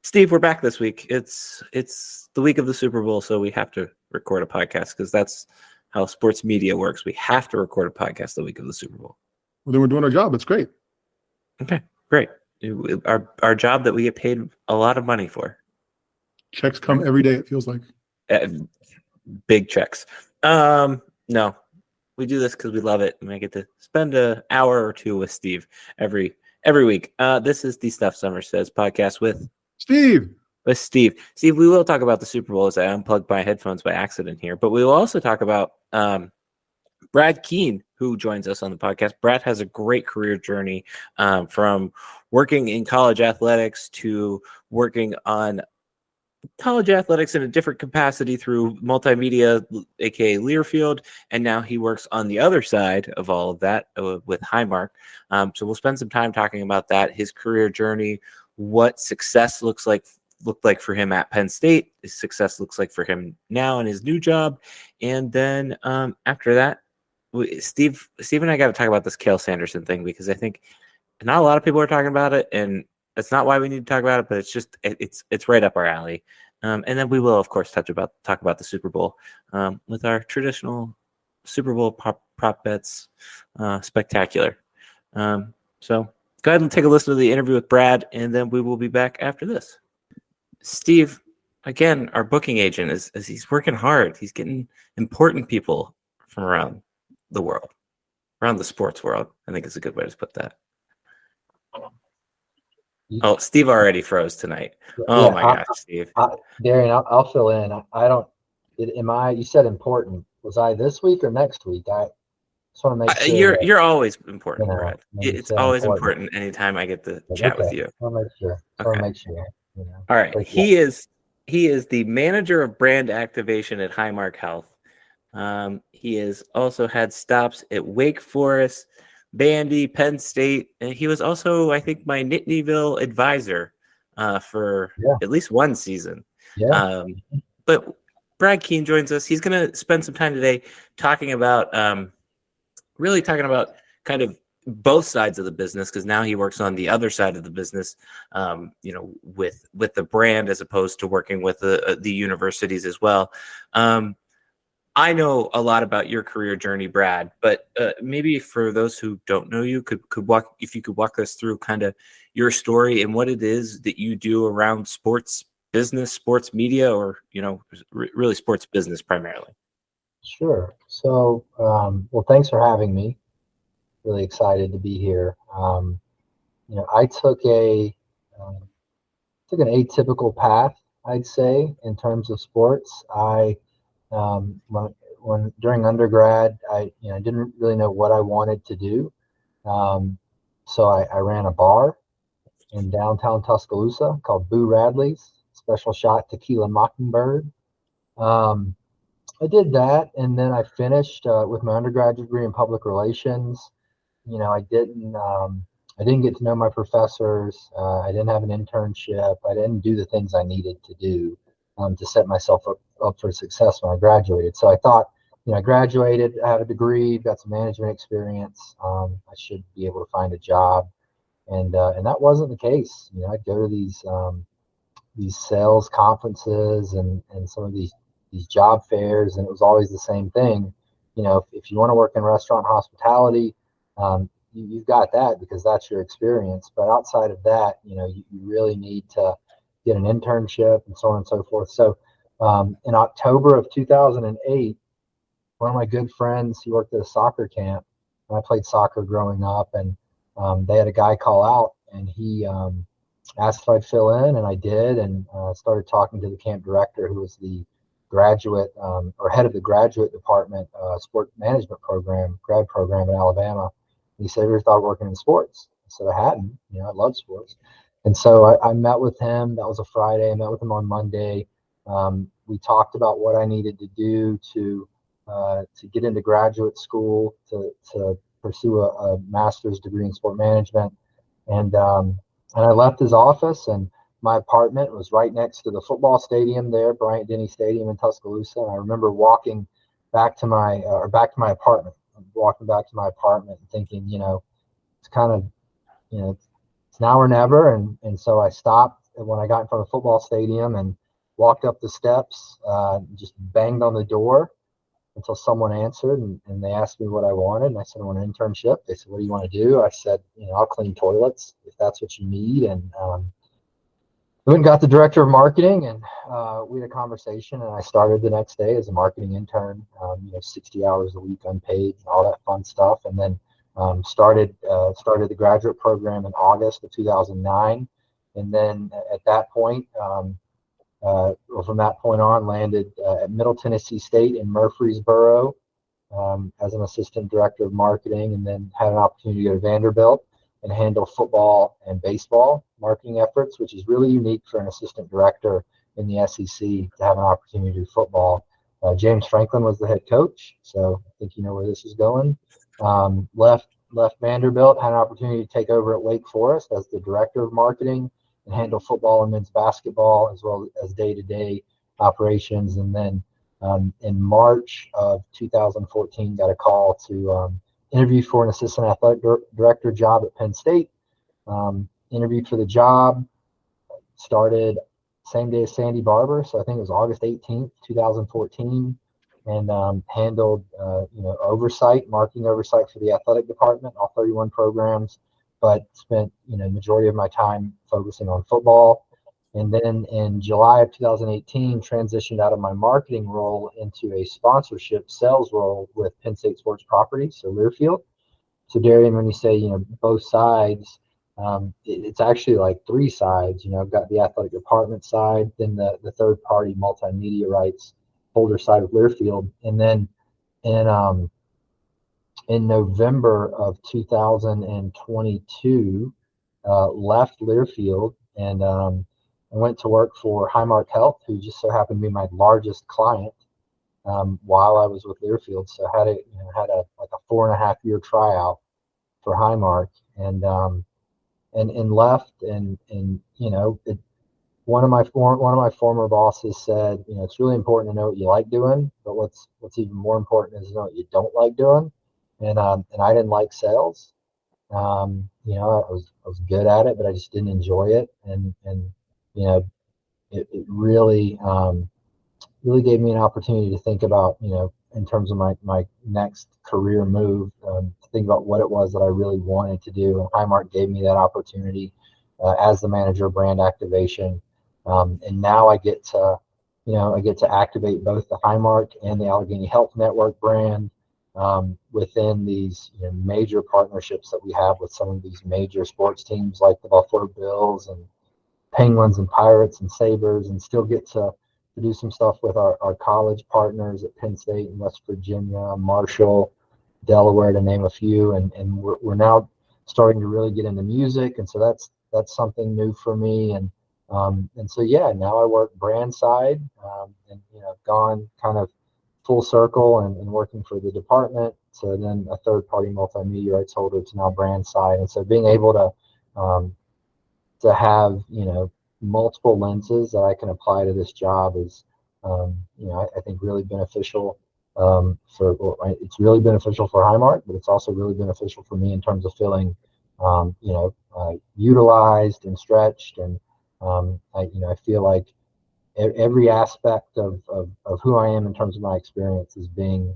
Steve, we're back this week. It's the week of the Super Bowl, so we have to record a podcast because that's how sports media works. We have to record a podcast the week of the Super Bowl. Well, then we're doing our job. It's great. Okay, great. Our job that we get paid a lot of money for. Checks come every day, it feels like. Big checks. No, we do this because we love it, and I get to spend an hour or two with Steve every week. This is the Stuff Summer Says podcast with Steve. Steve, we will talk about the Super Bowl as I unplugged my headphones by accident here, but we will also talk about Brad Keene, who joins us on the podcast. Brad has a great career journey from working in college athletics to working on college athletics in a different capacity through multimedia, aka Learfield, and now he works on the other side of all of that with Highmark. So we'll spend some time talking about that, his career journey, what success looked like for him at Penn State, his success looks like for him now in his new job, and then after that, Steve and I got to talk about this Cael Sanderson thing because I think not a lot of people are talking about it, and that's not why we need to talk about it, but it's just it's right up our alley. And then we will, of course, talk about the Super Bowl with our traditional Super Bowl prop bets spectacular. So go ahead and take a listen to the interview with Brad, and then we will be back after this. Steve, again, our booking agent is he's working hard. He's getting important people from around the world, around the sports world. I think it's a good way to put that. Oh, Steve already froze tonight. Oh, yeah, my gosh, Steve. Darian, I'll fill in. I don't. You said important. Was I this week or next week? I just want to make sure. You're always important, Brad. It's always important anytime I get to chat with you. I want to make sure. All right. He is the manager of brand activation at Highmark Health. He has also had stops at Wake Forest, Bandy, Penn State, and he was also, I think, my Nittanyville advisor for at least one season. Yeah. But Brad Keene joins us. He's going to spend some time today talking about kind of both sides of the business, because now he works on the other side of the business, with the brand as opposed to working with the universities as well. I know a lot about your career journey, Brad, but maybe for those who don't know you, if you could walk us through kind of your story and what it is that you do around sports business, sports media, or really sports business primarily. Sure. So, well, thanks for having me. Really excited to be here. I took an atypical path, I'd say, in terms of sports. When during undergrad, I didn't really know what I wanted to do. So I ran a bar in downtown Tuscaloosa called Boo Radley's, Special Shot Tequila Mockingbird. I did that, and then I finished with my undergraduate degree in public relations. I didn't get to know my professors. I didn't have an internship. I didn't do the things I needed to do to set myself up for success when I graduated. So I thought, I graduated, I have a degree, got some management experience. I should be able to find a job, and that wasn't the case. I'd go to these sales conferences and some of these job fairs, and it was always the same thing. If you want to work in restaurant hospitality, you've got that because that's your experience. But outside of that, you really need to get an internship and so on and so forth. So in October of 2008, one of my good friends, he worked at a soccer camp, and I played soccer growing up, and they had a guy call out, and he asked if I'd fill in, and I did, and started talking to the camp director, who was the graduate or head of the graduate department sport management grad program in Alabama. And he said, "Have you ever thought of working in sports?" I said, "I hadn't. I love sports." And so I met with him. That was a Friday. I met with him on Monday. We talked about what I needed to do to get into graduate school, to pursue a master's degree in sport management. And I left his office, and my apartment was right next to the football stadium there, Bryant-Denny Stadium in Tuscaloosa. And I remember walking back to my apartment. And thinking, it's kind of, it's now or never. And so I stopped when I got in front of the football stadium and walked up the steps, just banged on the door until someone answered, and they asked me what I wanted. And I said, I want an internship. They said, what do you want to do? I said, I'll clean toilets if that's what you need. And I went and got the director of marketing, and we had a conversation, and I started the next day as a marketing intern, 60 hours a week unpaid, all that fun stuff. And then started the graduate program in August of 2009. And then at that point, from that point on, landed at Middle Tennessee State in Murfreesboro as an assistant director of marketing, and then had an opportunity to go to Vanderbilt and handle football and baseball marketing efforts, which is really unique for an assistant director in the SEC to have an opportunity to do football. James Franklin was the head coach, so I think you know where this is going. Left Vanderbilt, had an opportunity to take over at Wake Forest as the director of marketing and handle football and men's basketball as well as day-to-day operations. And then in March of 2014, got a call to interview for an assistant athletic director job at Penn State. Interviewed for the job, started same day as Sandy Barber, so I think it was August 18th, 2014, and handled marketing oversight for the athletic department, all 31 programs, but spent majority of my time focusing on football. And then in July of 2018, transitioned out of my marketing role into a sponsorship sales role with Penn State Sports Properties, so Learfield. So Darian, when you say both sides, it's actually like three sides. I've got the athletic department side, then the third party multimedia rights holder side of Learfield, and then in November of 2022, left Learfield and I went to work for Highmark Health, who just so happened to be my largest client while I was with Learfield. So I had a 4.5-year tryout for Highmark, and left, and one of my former bosses said, it's really important to know what you like doing, but what's even more important is to know what you don't like doing. And I didn't like sales. I was good at it, but I just didn't enjoy it. And it really really gave me an opportunity to think about, in terms of my next career move, to think about what it was that I really wanted to do. And Highmark gave me that opportunity as the manager of brand activation. And now I get to activate both the Highmark and the Allegheny Health Network brand within these major partnerships that we have with some of these major sports teams like the Buffalo Bills and Penguins and Pirates and Sabres, and still get to do some stuff with our college partners at Penn State and West Virginia, Marshall, Delaware, to name a few. And we're now starting to really get into music, and so that's something new for me. And so now I work brand side, and gone kind of full circle and working for the department, so then a third party multimedia rights holder to now brand side. And so being able to have multiple lenses that I can apply to this job is I think really beneficial. It's really beneficial for Highmark, but it's also really beneficial for me in terms of feeling utilized and stretched. And I feel like every aspect of who I am in terms of my experience is being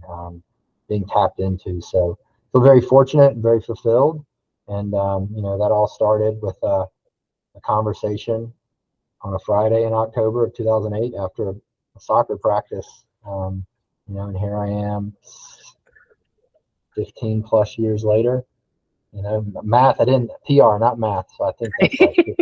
tapped into. So I feel very fortunate and very fulfilled. And that all started with a conversation on a Friday in October of 2008 after a soccer practice. And here I am 15 plus years later. Math, I didn't PR, not math. So I think that's like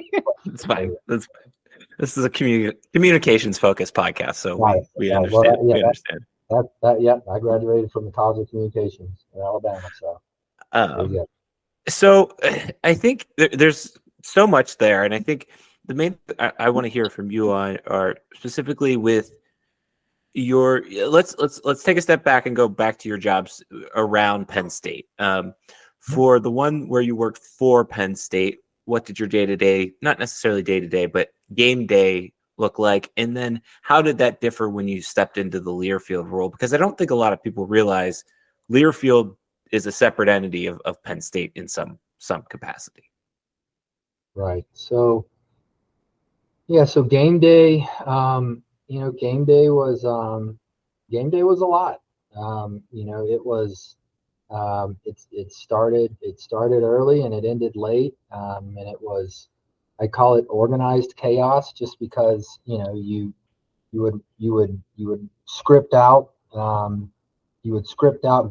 That's fine. That's fine. This is a communications focused podcast, so we understand. We understand. I graduated from the College of Communications in Alabama. So so I think there's so much there, and I think the main I want to hear from you on are specifically with your. Let's take a step back and go back to your jobs around Penn State. For the one where you worked for Penn State, what did your day-to-day, not necessarily day-to-day, but game day look like? And then how did that differ when you stepped into the Learfield role? Because I don't think a lot of people realize Learfield is a separate entity of Penn State in some capacity. Right. So Yeah, so game day, game day was a lot. It was it started early and it ended late, and it was, I call it organized chaos, just because you would script out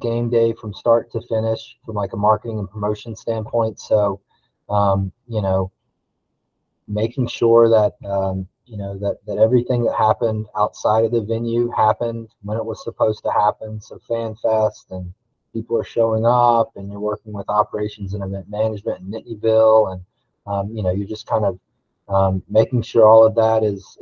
game day from start to finish from like a marketing and promotion standpoint. So um, you know making sure that that everything that happened outside of the venue happened when it was supposed to happen. So Fan Fest, and people are showing up, and you're working with operations and event management in Nittanyville, and you're just kind of making sure all of that is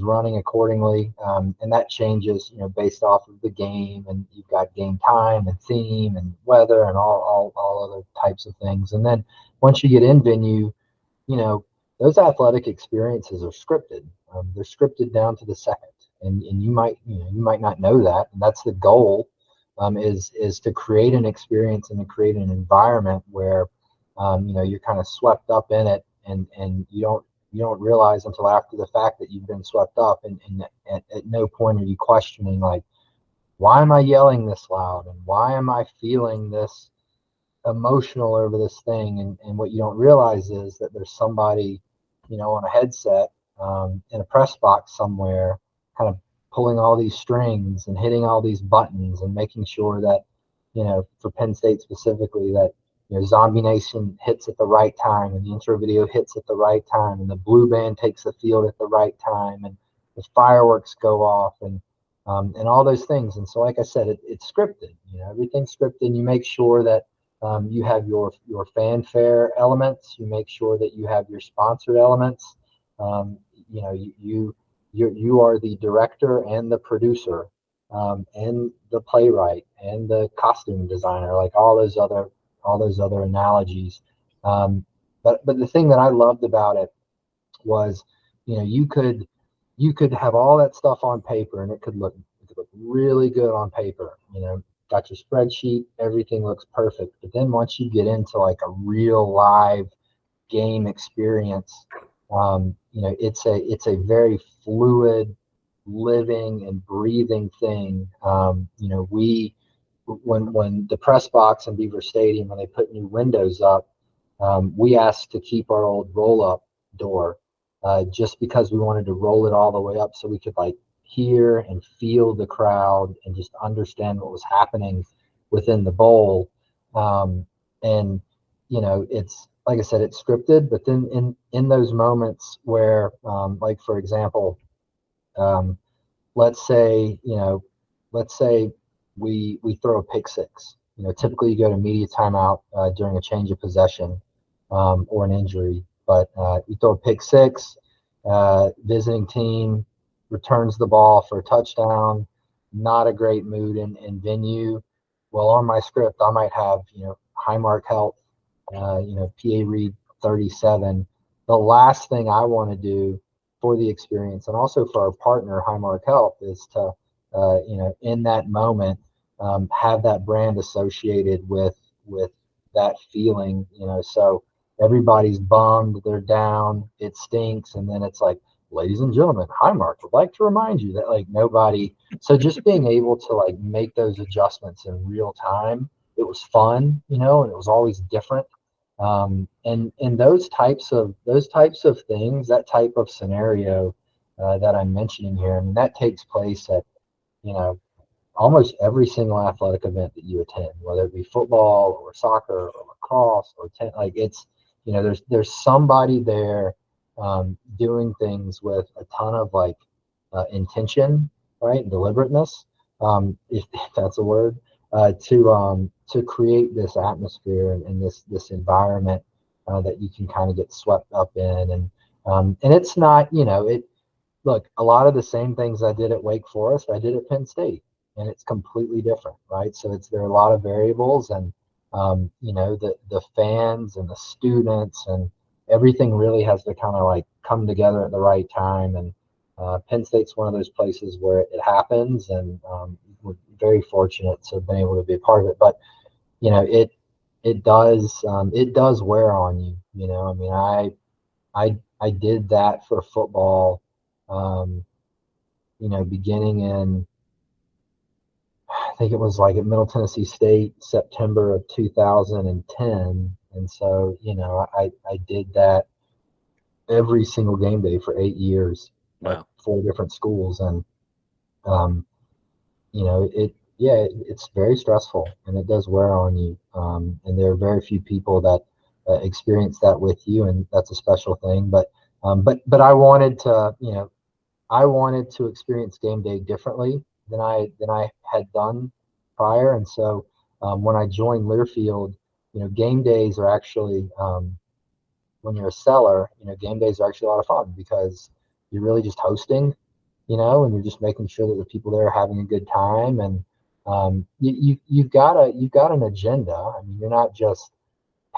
running accordingly, and that changes based off of the game, and you've got game time and theme and weather and all other types of things. And then once you get in venue, you know, those athletic experiences are scripted. They're scripted down to the second, and you might not know that, and that's the goal, is to create an experience and to create an environment where you're kind of swept up in it, and you don't realize until after the fact that you've been swept up, and at no point are you questioning, like, why am I yelling this loud, and why am I feeling this emotional over this thing. And what you don't realize is that there's somebody on a headset, in a press box somewhere, kind of pulling all these strings and hitting all these buttons and making sure that for Penn State specifically, that Zombie Nation hits at the right time, and the intro video hits at the right time, and the blue band takes the field at the right time, and the fireworks go off, and all those things. And so, like I said, it's scripted. Everything's scripted, and you make sure that you have your fanfare elements. You make sure that you have your sponsored elements. You are the director and the producer, and the playwright and the costume designer, like all those other analogies. But the thing that I loved about it was, you could have all that stuff on paper, and it could look really good on paper. Got your spreadsheet, everything looks perfect. But then once you get into like a real live game experience, it's a very fluid, living and breathing thing. We when the press box in Beaver Stadium, when they put new windows up, we asked to keep our old roll up door, just because we wanted to roll it all the way up so we could like hear and feel the crowd and just understand what was happening within the bowl. And it's, like I said, it's scripted, but then in those moments where, like, for example, um, let's say we throw a pick six. Typically you go to media timeout during a change of possession, or an injury, but you throw a pick six, visiting team returns the ball for a touchdown. Not a great mood in venue. Well, on my script, I might have Highmark Health, PA read 37. The last thing I want to do for the experience, and also for our partner Highmark Health, is to in that moment, have that brand associated with that feeling. So everybody's bummed, they're down, it stinks, and then it's like, ladies and gentlemen, Highmark would like to remind you that, like, nobody. So just being able to like make those adjustments in real time, it was fun, and it was always different. And those types of things, that type of scenario that I'm mentioning here, I mean, that takes place at you know almost every single athletic event that you attend, whether it be football or soccer or lacrosse or like, it's there's somebody there, doing things with a ton of like intention, right, and deliberateness, if that's a word, to create this atmosphere and this environment that you can kind of get swept up in. And it's not, look, a lot of the same things I did at Wake Forest, I did at Penn State, and it's completely different, right? So there are a lot of variables, and the fans and the students and everything really has to kind of like come together at the right time. And Penn State's one of those places where it happens, and we're very fortunate to have been able to be a part of it. But it does wear on you. I mean, I did that for football, beginning in, I think it was like at Middle Tennessee State, September of 2010. And so, I did that every single game day for 8 years at Wow. 4 different schools. And, it's very stressful and it does wear on you. And there are very few people that experience that with you. And that's a special thing. But I wanted to experience game day differently than I had done prior. And so when I joined Learfield, game days are actually, when you're a seller, game days are actually a lot of fun because you're really just hosting, and you're just making sure that the people there are having a good time. And you've got an agenda. I mean, you're not just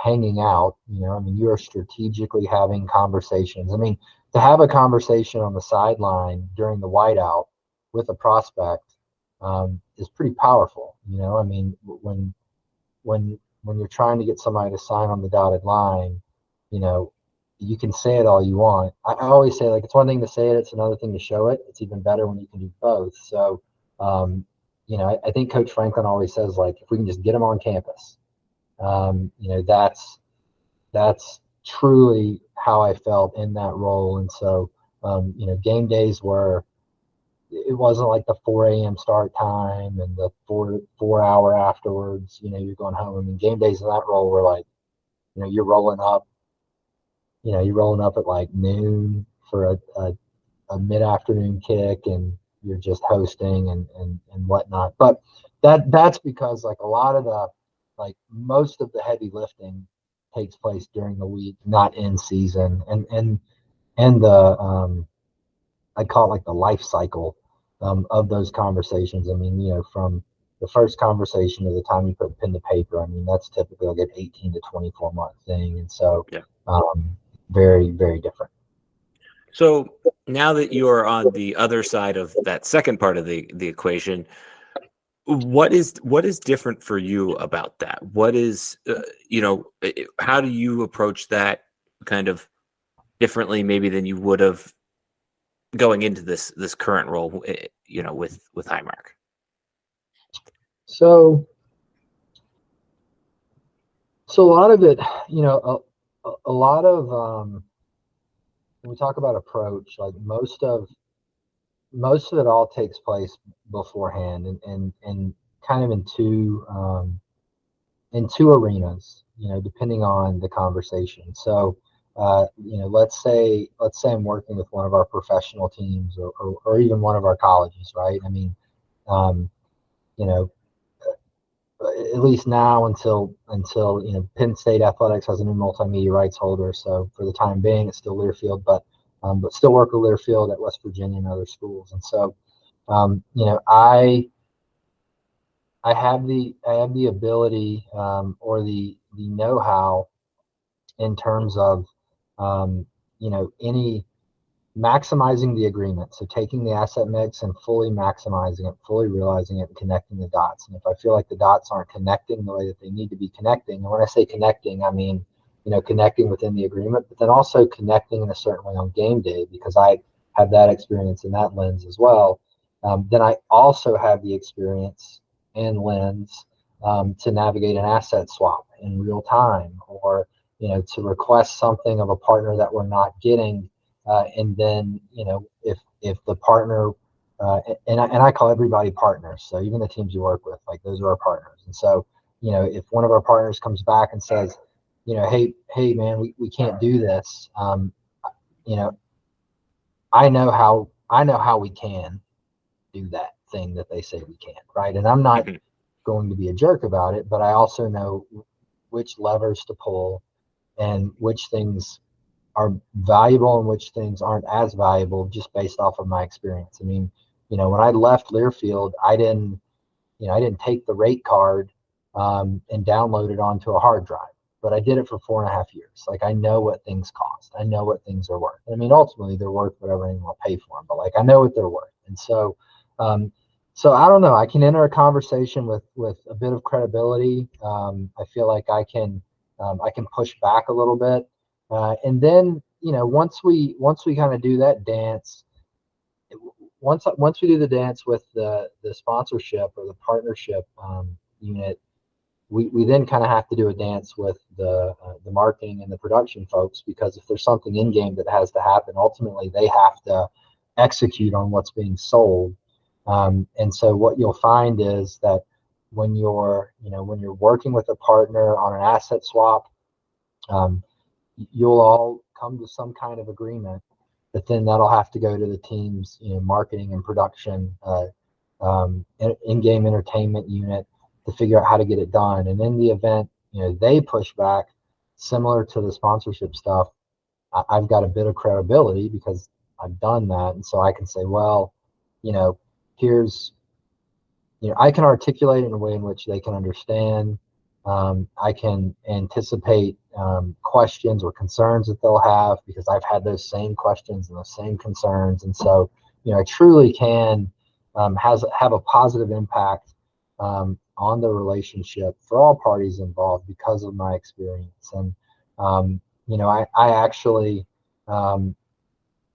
hanging out, you're strategically having conversations. I mean, to have a conversation on the sideline during the whiteout with a prospect is pretty powerful. I mean, when you're trying to get somebody to sign on the dotted line, you can say it all you want. I always say, like, it's one thing to say it, it's another thing to show it. It's even better when you can do both. So, I think Coach Franklin always says, like, if we can just get them on campus, that's truly how I felt in that role. And so, game days it wasn't like the 4 a.m. start time and the 4 hour afterwards, you're going home. I mean, game days in that role were like, you're rolling up at like noon for a mid-afternoon kick, and you're just hosting and whatnot. But that's because, like, most of the heavy lifting takes place during the week, not in season. And the I call it like the life cycle of those conversations. I mean, from the first conversation to the time you put pen to paper, I mean, that's typically like an 18 to 24 month thing. And so, Yeah. Very, very different. So now that you're on the other side of that second part of the equation, what is different for you about that? What is, how do you approach that kind of differently maybe than you would have going into this current role, with Highmark? So a lot of it, a lot of, when we talk about approach, like most of it all takes place beforehand and kind of in two arenas, depending on the conversation. So, let's say I'm working with one of our professional teams or even one of our colleges, right? I mean, you know, at least now until Penn State Athletics has a new multimedia rights holder. So for the time being, it's still Learfield, but still work with Learfield at West Virginia and other schools. And so, I have the ability or the know-how in terms of any maximizing the agreement. So taking the asset mix and fully maximizing it, fully realizing it, and connecting the dots. And if I feel like the dots aren't connecting the way that they need to be connecting, and when I say connecting, I mean, connecting within the agreement, but then also connecting in a certain way on game day, because I have that experience in that lens as well. Then I also have the experience and lens to navigate an asset swap in real time, or to request something of a partner that we're not getting. And then, if the partner, and I call everybody partners. So even the teams you work with, like, those are our partners. And so, if one of our partners comes back and says, hey man, we can't do this. I know how we can do that thing that they say we can't. Right. And I'm not going to be a jerk about it, but I also know which levers to pull and which things are valuable and which things aren't as valuable, just based off of my experience. I mean, when I left Learfield, I didn't take the rate card and download it onto a hard drive, but I did it for 4.5 years. Like, I know what things cost. I know what things are worth. I mean, ultimately they're worth whatever anyone will pay for them, but, like, I know what they're worth. And so, I don't know, I can enter a conversation with a bit of credibility. I feel like I can push back a little bit. And then, once we kind of do that dance, once we do the dance with the sponsorship or the partnership unit, we then kind of have to do a dance with the marketing and the production folks, because if there's something in game that has to happen, ultimately they have to execute on what's being sold. And so what you'll find is that when you're working with a partner on an asset swap, you'll all come to some kind of agreement, but then that'll have to go to the team's marketing and production in-game entertainment unit to figure out how to get it done. And in the event they push back, similar to the sponsorship stuff, I've got a bit of credibility because I've done that, and so I can say, well, here's I can articulate in a way in which they can understand. I can anticipate questions or concerns that they'll have, because I've had those same questions and those same concerns. And so, I truly can have a positive impact on the relationship for all parties involved because of my experience. And, I actually,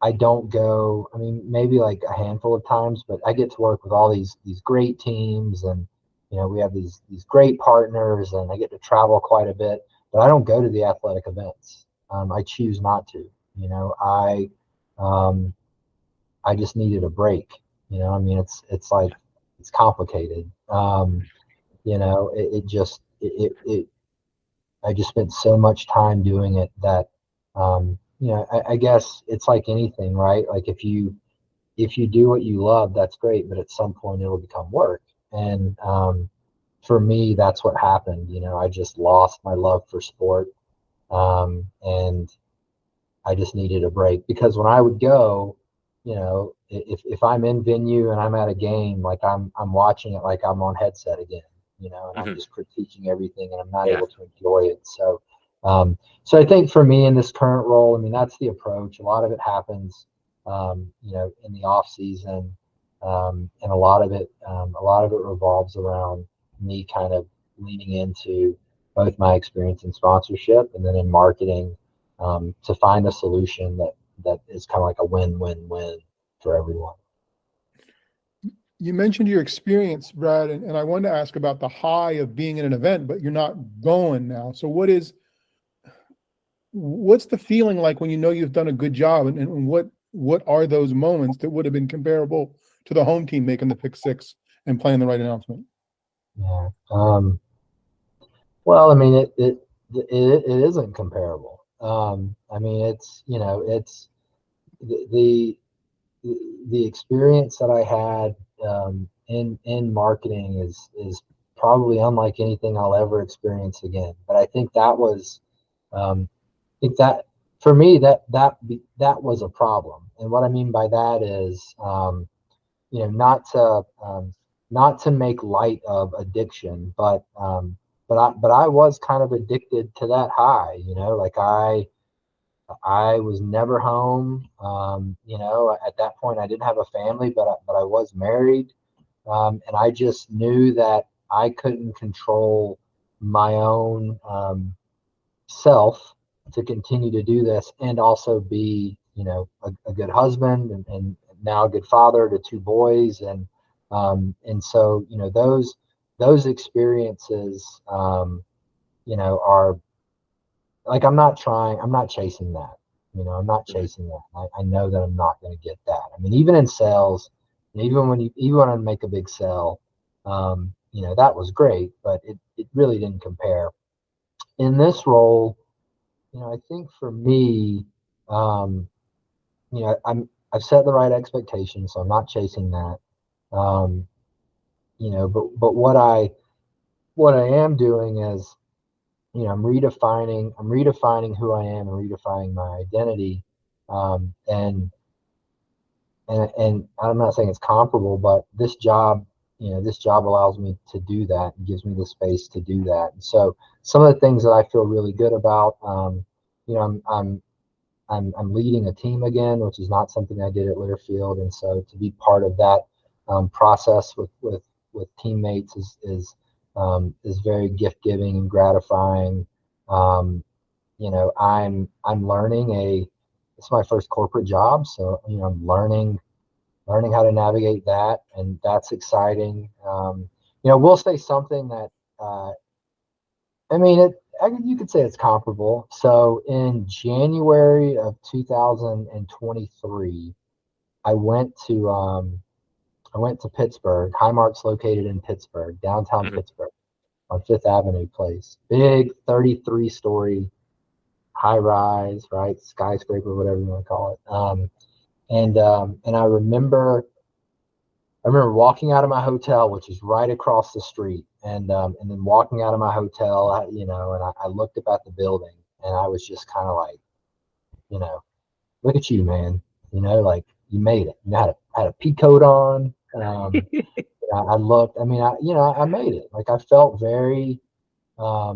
I don't go, maybe like a handful of times, but I get to work with all these great teams, and we have these great partners, and I get to travel quite a bit, but I don't go to the athletic events. I choose not to. I just needed a break. It's like, it's complicated. I just spent so much time doing it that I guess it's like anything, right? Like if you do what you love, that's great, but at some point it'll become work. And for me, that's what happened. I just lost my love for sport, and I just needed a break, because when I would go, if I'm in venue and I'm at a game, like I'm watching it like I'm on headset again, and I'm just critiquing everything, and I'm not able to enjoy it. So I think for me in this current role, that's the approach. A lot of it happens, in the off season, and a lot of it revolves around me kind of leaning into both my experience in sponsorship and then in marketing, to find a solution that is kind of like a win-win-win for everyone. You mentioned your experience, Brad, and I wanted to ask about the high of being in an event, but you're not going now. So what's the feeling like when you've done a good job, and what are those moments that would have been comparable to the home team making the pick six and playing the right announcement? Yeah. Well, it isn't comparable. It's the experience that I had in marketing is probably unlike anything I'll ever experience again. But I think that was, that for me, that was a problem. And what I mean by that is, not to make light of addiction, but I was kind of addicted to that high. Like I was never home. At that point I didn't have a family, but I was married. And I just knew that I couldn't control my own self to continue to do this and also be, a good husband and now a good father to two boys. And so, those experiences, are like, I'm not chasing that. I'm not chasing that. I know that I'm not going to get that. Even in sales, even when I make a big sale, that was great, but it really didn't compare. In this role, I think for me, I've set the right expectations, so I'm not chasing that. But what I am doing is, I'm redefining who I am and redefining my identity. And I'm not saying it's comparable, but this job allows me to do that and gives me the space to do that. And so some of the things that I feel really good about, I'm leading a team again, which is not something I did at Learfield. And so to be part of that process with teammates is very gift giving and gratifying. I'm learning it's my first corporate job. So, I'm learning how to navigate that, and that's exciting. We'll say something that, you could say it's comparable. So in January of 2023, I went to Pittsburgh. Highmark's located in Pittsburgh, downtown Mhm. Pittsburgh, on Fifth Avenue place. Big 33-story high rise, right? Skyscraper, whatever you want to call it. And I remember walking out of my hotel, which is right across the street, and then walking out of my hotel, and I looked up at the building, and I was just kind of like, look at you, man. Like, you made it. You had a pea coat on. I looked. I mean, I made it. Like, I felt very, I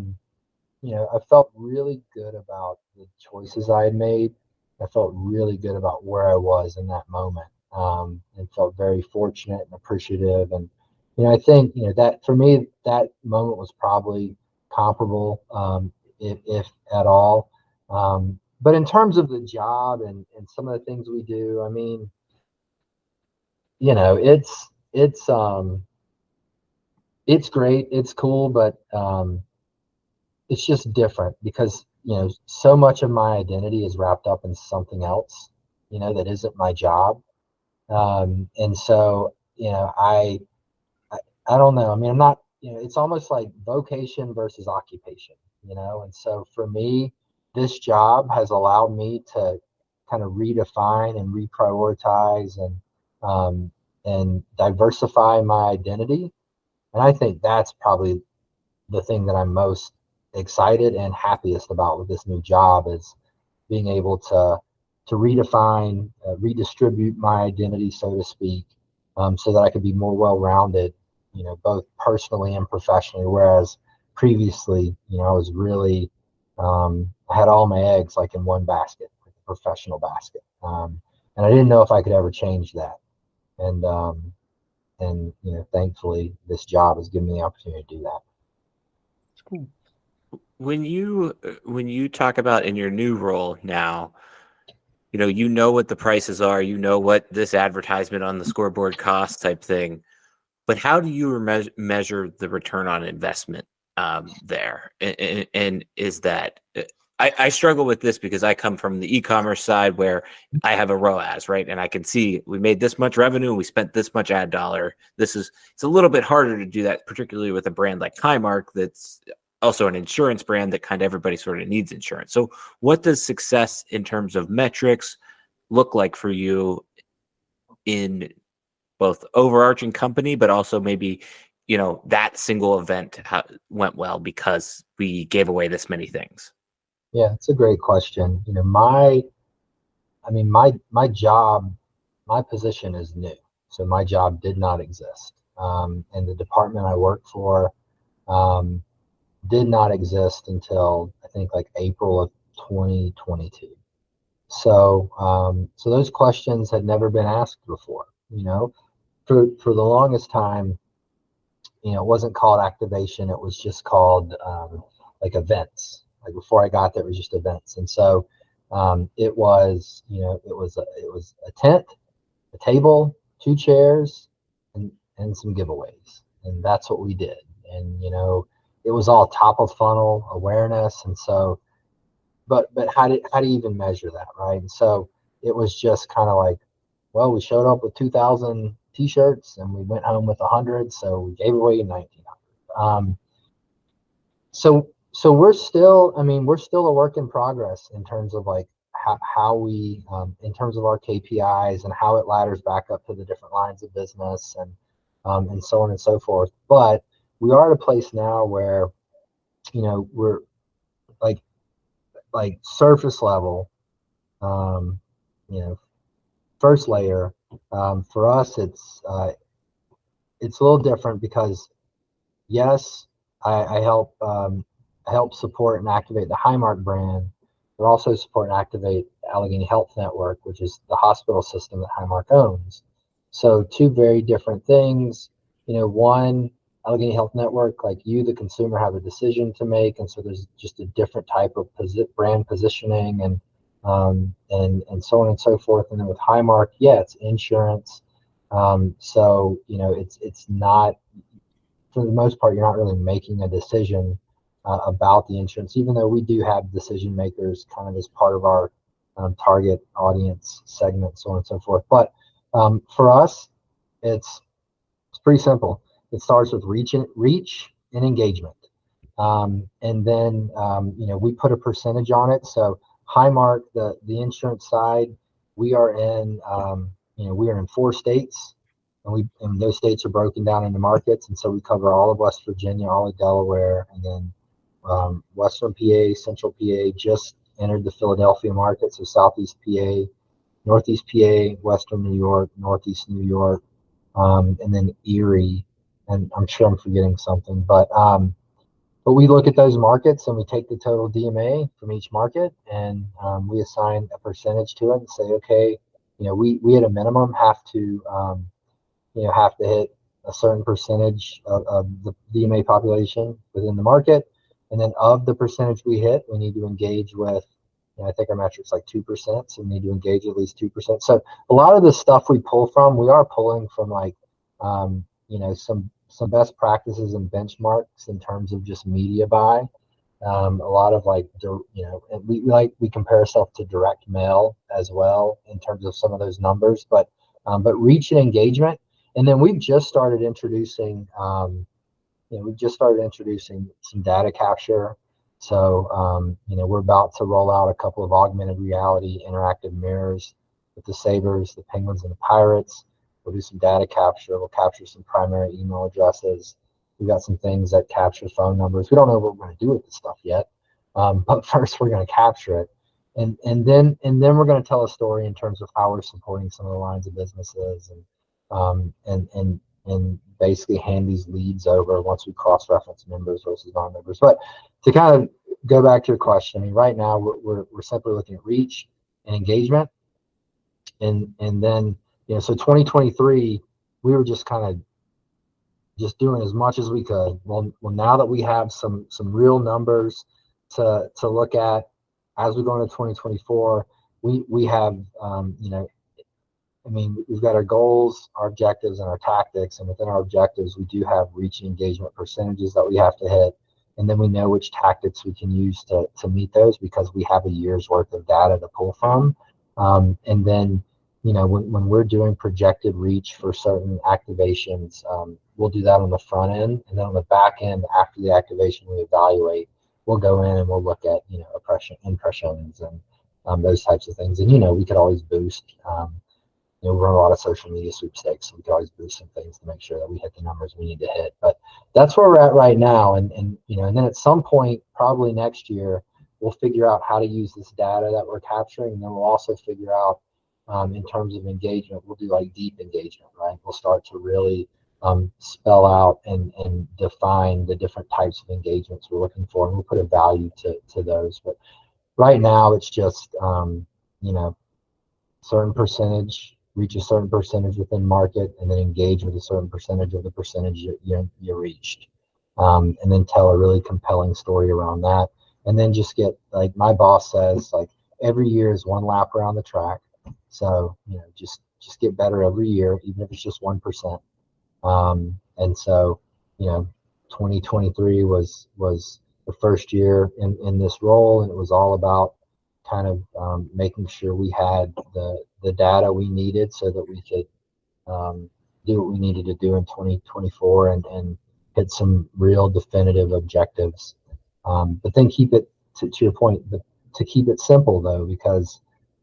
felt really good about the choices I had made. I felt really good about where I was in that moment, and felt very fortunate and appreciative. And, I think, that for me, that moment was probably comparable, if at all. But in terms of the job and some of the things we do, I mean, it's great, it's cool, but it's just different because, so much of my identity is wrapped up in something else, that isn't my job. And so, I don't know. I mean, I'm not, it's almost like vocation versus occupation, and so for me, this job has allowed me to kind of redefine and reprioritize and diversify my identity. And I think that's probably the thing that I'm most excited and happiest about with this new job, is being able to redefine, redistribute my identity, so to speak, so that I could be more well-rounded, both personally and professionally. Whereas previously, I was really, I had all my eggs like in one basket, like a professional basket, and I didn't know if I could ever change that. And thankfully, this job has given me the opportunity to do that. It's cool. When you talk about in your new role now, you know what the prices are, what this advertisement on the scoreboard costs, type thing. But how do you measure the return on investment there? And is that I struggle with this because I come from the e-commerce side where I have a ROAS, right? And I can see we made this much revenue, we spent this much ad dollar. It's a little bit harder to do that, particularly with a brand like Highmark that's also an insurance brand that kind of everybody sort of needs insurance. So what does success in terms of metrics look like for you in both overarching company, but also maybe, that single event went well because we gave away this many things? Yeah, it's a great question. My job, my position is new. So my job did not exist. And the department I work for um, did not exist until I think like April of 2022. So those questions had never been asked before. For the longest time, it wasn't called activation. It was just called like events. Like before I got there, it was just events. And so it was, it was a tent, a table, two chairs, and some giveaways. And that's what we did. And, it was all top of funnel awareness. And so, but how do you even measure that, right? And so it was just kind of like, well, we showed up with 2,000 t-shirts and we went home with 100, so we gave away 1,900. So we're still, we're still a work in progress in terms of like how we, in terms of our KPIs and how it ladders back up to the different lines of business and so on and so forth. But we are at a place now where, we're like surface level, um, first layer. For us, it's a little different because yes, I help support and activate the Highmark brand, but also support and activate the Allegheny Health Network, which is the hospital system that Highmark owns. So two very different things. One, Allegheny Health Network, like you, the consumer, have a decision to make, and so there's just a different type of brand positioning and so on and so forth. And then with Highmark, yeah, it's insurance. So it's not, for the most part, you're not really making a decision about the insurance, even though we do have decision makers kind of as part of our target audience segment, so on and so forth. But for us, it's pretty simple. It starts with reach and engagement. And then, we put a percentage on it. So Highmark, the insurance side, we are in, we are in 4 states, and those states are broken down into markets. And so we cover all of West Virginia, all of Delaware, and then Western PA, Central PA, just entered the Philadelphia market. So Southeast PA, Northeast PA, Western New York, Northeast New York, and then Erie. And I'm sure I'm forgetting something, but we look at those markets and we take the total DMA from each market, and we assign a percentage to it and say, okay, we at a minimum have to hit a certain percentage of the DMA population within the market. And then of the percentage we hit, we need to engage with, I think our metric's like 2%. So we need to engage at least 2%. So a lot of the stuff we pull from, we are pulling from like, some best practices and benchmarks in terms of just media buy. A lot of like, we compare ourselves to direct mail as well in terms of some of those numbers, but reach and engagement. And then we've just started introducing, some data capture. So, we're about to roll out a couple of augmented reality interactive mirrors with the Sabres, the Penguins, and the Pirates. We'll do some data capture. We'll capture some primary email addresses. We've got some things that capture phone numbers. We don't know what we're going to do with this stuff yet, but first we're going to capture it, and then we're going to tell a story in terms of how we're supporting some of the lines of businesses, and basically hand these leads over once we cross-reference members versus non-members. But to kind of go back to your question, I mean, right now we're simply looking at reach and engagement, and then. So 2023, we were just kind of just doing as much as we could. Well, now that we have some real numbers to look at as we go into 2024, we have, we've got our goals, our objectives, and our tactics. And within our objectives, we do have reach and engagement percentages that we have to hit. And then we know which tactics we can use to meet those, because we have a year's worth of data to pull from. And then, when we're doing projected reach for certain activations, we'll do that on the front end, and then on the back end, after the activation, we evaluate. We'll go in and we'll look at impressions and those types of things. And we could always boost. We run a lot of social media sweepstakes, so we could always boost some things to make sure that we hit the numbers we need to hit. But that's where we're at right now. And then at some point, probably next year, we'll figure out how to use this data that we're capturing, and then we'll also figure out. In terms of engagement, we'll do like deep engagement, right? We'll start to really spell out and define the different types of engagements we're looking for, and we'll put a value to those. But right now, it's just, certain percentage, reach a certain percentage within market, and then engage with a certain percentage of the percentage you reached. And then tell a really compelling story around that. And then just get, like my boss says, like every year is one lap around the track. So, just get better every year, even if it's just 1%. And so, 2023 was the first year in this role, and it was all about kind of making sure we had the data we needed so that we could do what we needed to do in 2024 and hit some real definitive objectives. But then keep it, to your point, to keep it simple, though, because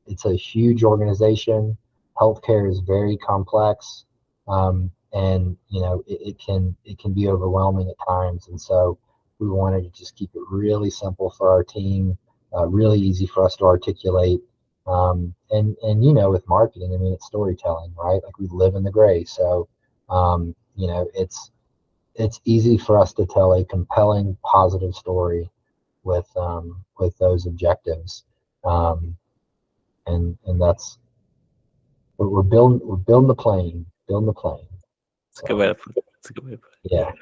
it's a huge organization. Healthcare is very complex, and it can be overwhelming at times. And so we wanted to just keep it really simple for our team, really easy for us to articulate. And with marketing, it's storytelling, right? Like we live in the gray, so it's easy for us to tell a compelling, positive story with those objectives. And that's what we're building. We're building the plane. It's a good way to put it. Yeah.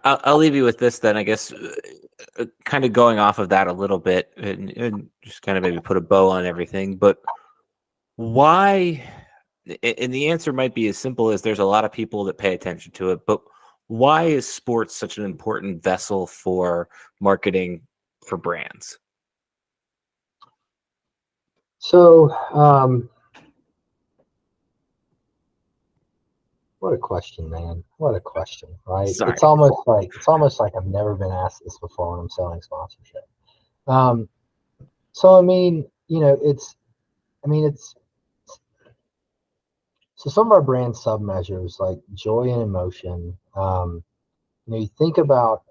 I'll leave you with this then, I guess, kind of going off of that a little bit and just kind of maybe put a bow on everything. But why? And the answer might be as simple as there's a lot of people that pay attention to it, but why is sports such an important vessel for marketing for brands? So, what a question, man. What a question, right? Sorry. It's almost like I've never been asked this before when I'm selling sponsorship. So I mean, it's so some of our brand sub measures like joy and emotion. You think about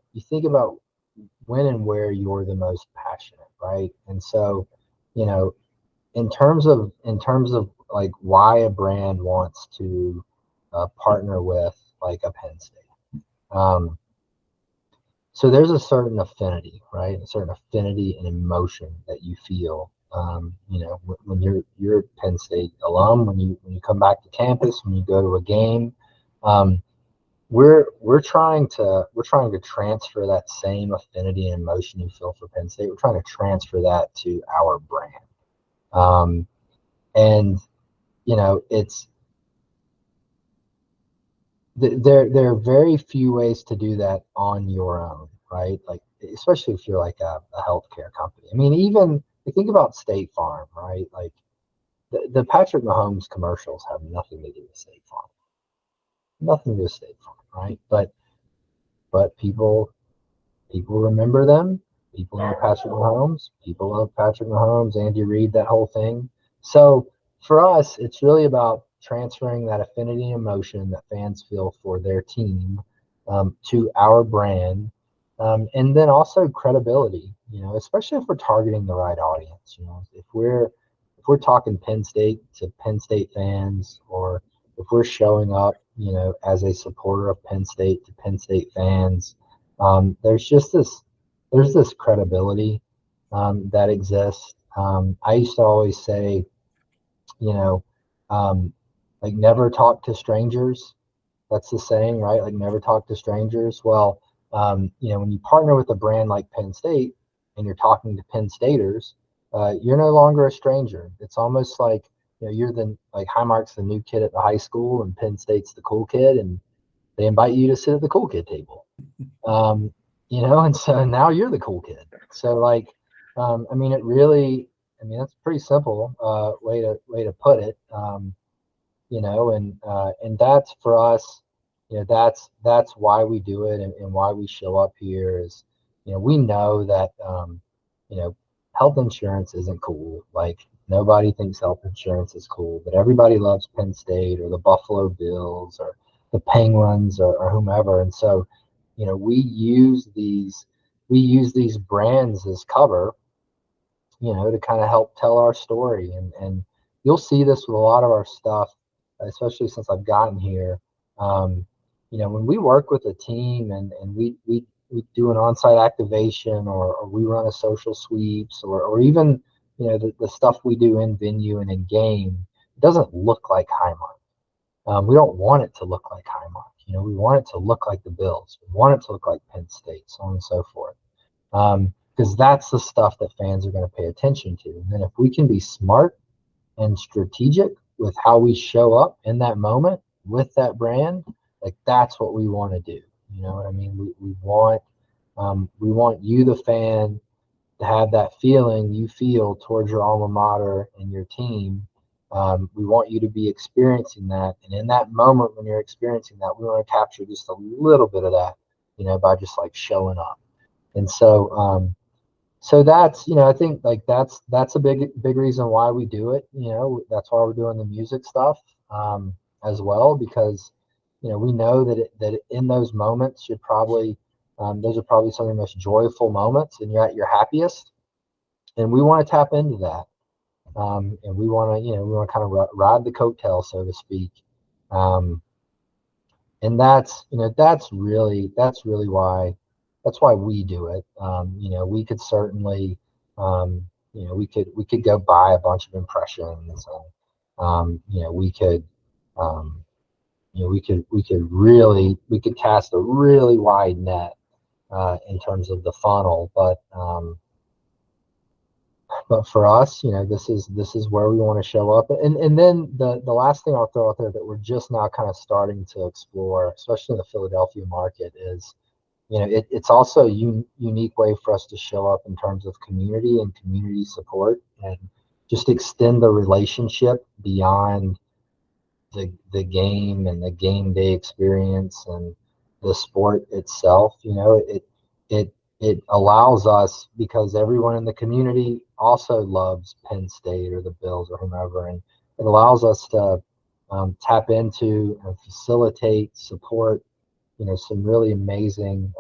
when and where you're the most passionate, right? And so, in terms of like why a brand wants to partner with like a Penn State. So there's a certain affinity, right? A certain affinity and emotion that you feel. When you're a Penn State alum, when you come back to campus, when you go to a game, we're trying to transfer that same affinity and emotion you feel for Penn State. We're trying to transfer that to our brand, and it's there are very few ways to do that on your own, right? Like especially if you're like a healthcare company. I mean, even think about State Farm, right? Like the Patrick Mahomes commercials have nothing to do with State Farm, nothing to do with State Farm, right? But people remember them. People know Patrick Mahomes. People love Patrick Mahomes, Andy Reid, that whole thing. So for us, it's really about transferring that affinity and emotion that fans feel for their team to our brand, and then also credibility. Especially if we're targeting the right audience. If we're talking Penn State to Penn State fans, or if we're showing up, as a supporter of Penn State to Penn State fans, there's this credibility that exists. I used to always say, like never talk to strangers. That's the saying, right? Like never talk to strangers. Well, when you partner with a brand like Penn State and you're talking to Penn Staters, you're no longer a stranger. It's almost like you're like Highmark's the new kid at the high school and Penn State's the cool kid, and they invite you to sit at the cool kid table. And so now you're the cool kid. So like, it really, that's a pretty simple way to put it. And that's for us, that's why we do it, and why we show up here is, we know that, health insurance isn't cool. Like nobody thinks health insurance is cool, but everybody loves Penn State or the Buffalo Bills or the Penguins or whomever. And so, we use these brands as cover, to kind of help tell our story. And you'll see this with a lot of our stuff, especially since I've gotten here. When we work with a team and we do an on-site activation, or we run a social sweeps, or even, the stuff we do in venue and in game, it doesn't look like Highmark. We don't want it to look like Highmark. We want it to look like the Bills. We want it to look like Penn State, so on and so forth. Because that's the stuff that fans are going to pay attention to. And then if we can be smart and strategic with how we show up in that moment with that brand, like that's what we want to do. You know what I mean? We want you, the fan, to have that feeling you feel towards your alma mater and your team. We want you to be experiencing that, and in that moment when you're experiencing that, we want to capture just a little bit of that, by just like showing up. And so, so that's, I think like that's a big reason why we do it. That's why we're doing the music stuff as well, because we know that in those moments those are probably some of the most joyful moments, and you're at your happiest, and we want to tap into that. And we want to kind of ride the coattail, so to speak. And that's really why we do it. We could certainly, we could go buy a bunch of impressions, and we could, we could cast a really wide net in terms of the funnel, but for us, this is where we want to show up. And then the last thing I'll throw out there that we're just now kind of starting to explore, especially in the Philadelphia market, is it's also a unique way for us to show up in terms of community and community support, and just extend the relationship beyond the game and the game day experience and the sport itself. It allows us, because everyone in the community also loves Penn State or the Bills or whomever, and it allows us to tap into and facilitate, support, some really amazing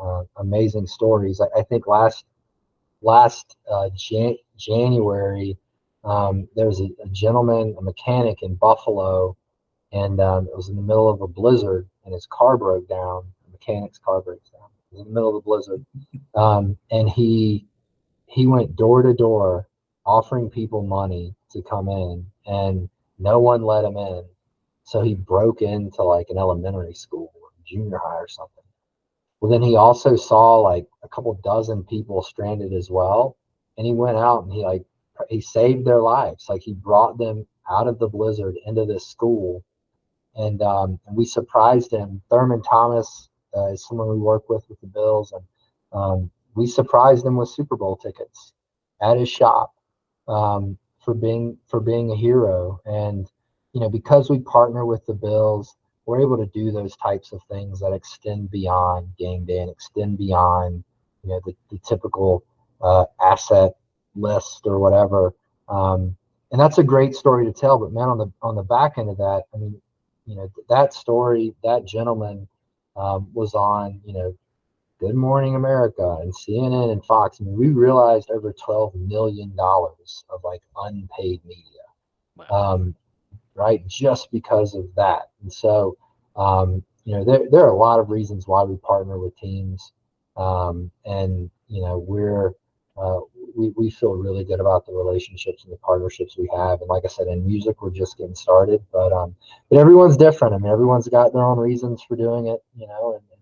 stories. I think last January, there was a gentleman, a mechanic in Buffalo, and it was in the middle of a blizzard, and his car broke down. The mechanic's car breaks down. It was in the middle of the blizzard, and he went door to door offering people money to come in, and no one let him in. So he broke into like an elementary school or junior high or something. Well, then he also saw like a couple dozen people stranded as well, and he went out and he saved their lives. Like, he brought them out of the blizzard into this school, and we surprised him. Thurman Thomas is someone we work with the Bills, and we surprised him with Super Bowl tickets at his shop, for being a hero. And because we partner with the Bills, we're able to do those types of things that extend beyond game day and extend beyond the typical asset list or whatever. And that's a great story to tell. But man, on the back end of that, I mean, that story, that gentleman was on Good Morning America and CNN and Fox. I mean, we realized over $12 million of like unpaid media. Wow. Right, just because of that. And so there are a lot of reasons why we partner with teams, and we feel really good about the relationships and the partnerships we have. And like I said, in music, we're just getting started, but everyone's different. I mean, everyone's got their own reasons for doing it, and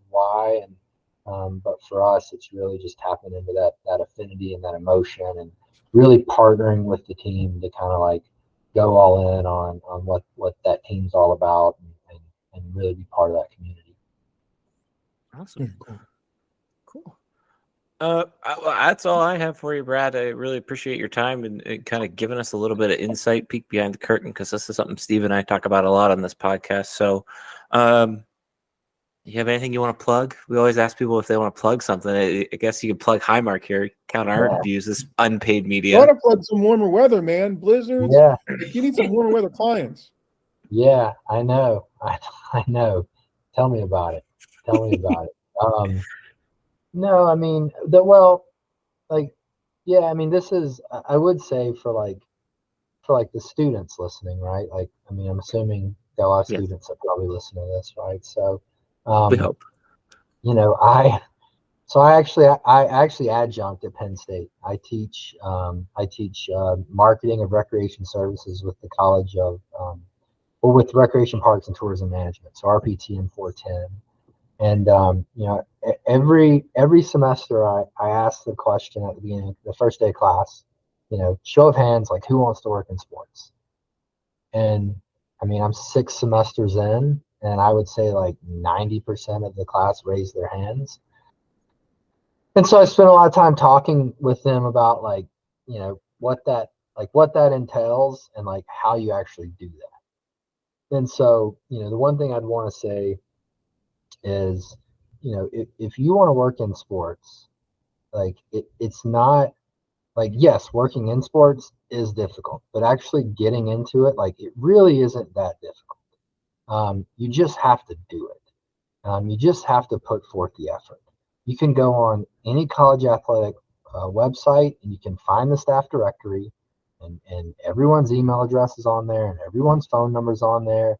why. And but for us, it's really just tapping into that affinity and that emotion, and really partnering with the team to kind of like go all in on what that team's all about, and really be part of that community. Awesome. Cool. That's all I have for you, Brad. I really appreciate your time and kind of giving us a little bit of insight, peek behind the curtain, because this is something Steve and I talk about a lot on this podcast. So, you have anything you want to plug? We always ask people if they want to plug something. I guess you can plug Highmark here. Count our views as unpaid media. You want to plug some warmer weather, man. Blizzards. Yeah. Like, you need some warmer weather clients. Yeah, I know. I know. Tell me about it. No, I mean, I mean, this is, I would say for the students listening, right? Like, I mean, I'm assuming there are a lot of students that probably listen to this, right? So, we hope. I actually adjunct at Penn State. I teach marketing of recreation services with the College of, with Recreation Parks and Tourism Management, so RPTM 410. And every semester I ask the question at the beginning, the first day of class, show of hands, like, who wants to work in sports? And I mean, I'm 6 semesters in, and I would say like 90% of the class raised their hands. And so I spent a lot of time talking with them about what that entails, and like how you actually do that. And so, the one thing I'd want to say is, if you want to work in sports, like it's not like, yes, working in sports is difficult, but actually getting into it, like, it really isn't that difficult. You just have to do it. You just have to put forth the effort. You can go on any college athletic website, and you can find the staff directory, and everyone's email address is on there, and everyone's phone number's on there,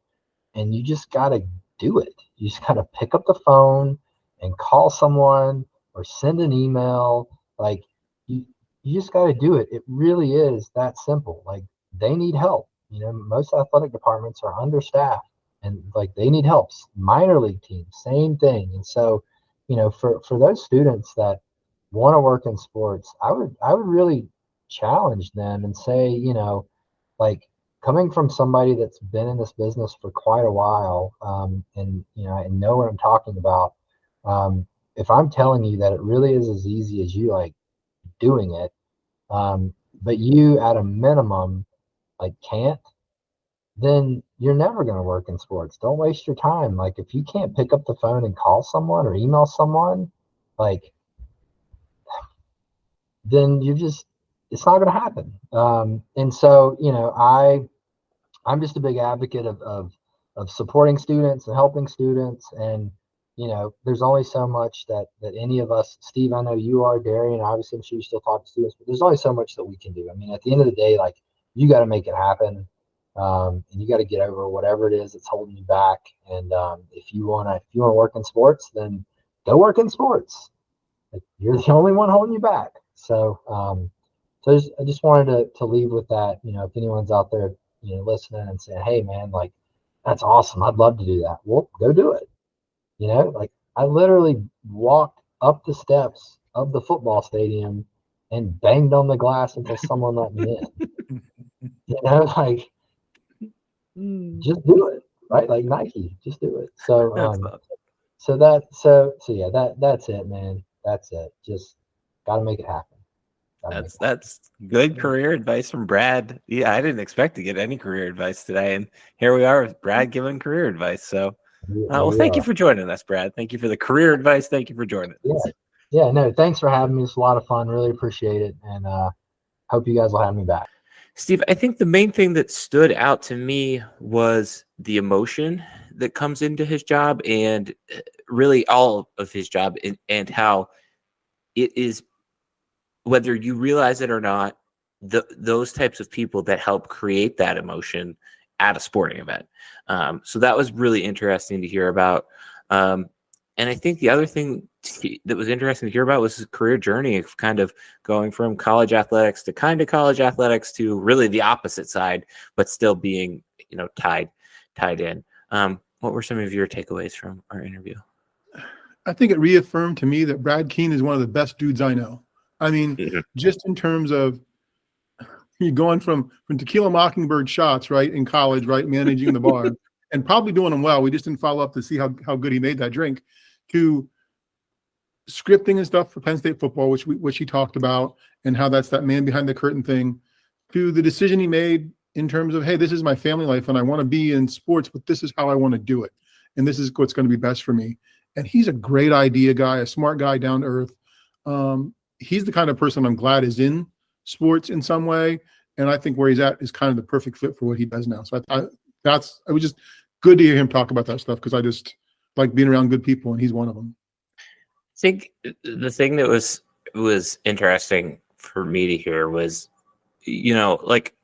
and you just got to do it. You just got to pick up the phone and call someone or send an email. Like, you just got to do it. It really is that simple. Like, they need help. Most athletic departments are understaffed, and like they need help. Minor league teams, same thing. And so, for those students that want to work in sports, I would really challenge them and say, like coming from somebody that's been in this business for quite a while, and and know what I'm talking about. If I'm telling you that it really is as easy as you like doing it, but you at a minimum like can't, then you're never going to work in sports. Don't waste your time. Like if you can't pick up the phone and call someone or email someone, like then it's not going to happen. And so, I'm just a big advocate of supporting students and helping students. And, there's only so much that any of us, Steve, I know you are, Darian, obviously I'm sure you still talk to students, but there's only so much that we can do. I mean, at the end of the day, like you got to make it happen. And you got to get over whatever it is that's holding you back. And if you want to work in sports, then go work in sports. Like, you're the only one holding you back. So, I just wanted to leave with that. If anyone's out there, listening and saying, "Hey, man, like that's awesome. I'd love to do that." Well, go do it. Like I literally walked up the steps of the football stadium and banged on the glass until someone let me in. Like just do it, right? Like Nike, just do it. So, that's it, man. That's it. Just got to make it happen. That's good career advice from Brad. Yeah, I didn't expect to get any career advice today, and here we are with Brad giving career advice. So, well, thank you for joining us, Brad. Thank you for the career advice. Thank you for joining us. Yeah, no, thanks for having me. It's a lot of fun. Really appreciate it, and hope you guys will have me back. Steve, I think the main thing that stood out to me was the emotion that comes into his job, and really all of his job, and how it is, whether you realize it or not, those types of people that help create that emotion at a sporting event. So that was really interesting to hear about. And I think the other thing that was interesting to hear about was his career journey of kind of going from college athletics to kind of college athletics to really the opposite side, but still being, tied in. What were some of your takeaways from our interview? I think it reaffirmed to me that Brad Keene is one of the best dudes I know. I mean, just in terms of you going from Tequila Mockingbird shots, right, in college, right, managing the bar and probably doing them well. We just didn't follow up to see how good he made that drink, to scripting and stuff for Penn State football, which he talked about, and how that's that man behind the curtain thing, to the decision he made in terms of, hey, this is my family life and I want to be in sports, but this is how I want to do it. And this is what's going to be best for me. And he's a great idea guy, a smart guy, down to earth. He's the kind of person I'm glad is in sports in some way. And I think where he's at is kind of the perfect fit for what he does now. So it was just good to hear him talk about that stuff, because I just like being around good people, and he's one of them. I think the thing that was interesting for me to hear was, like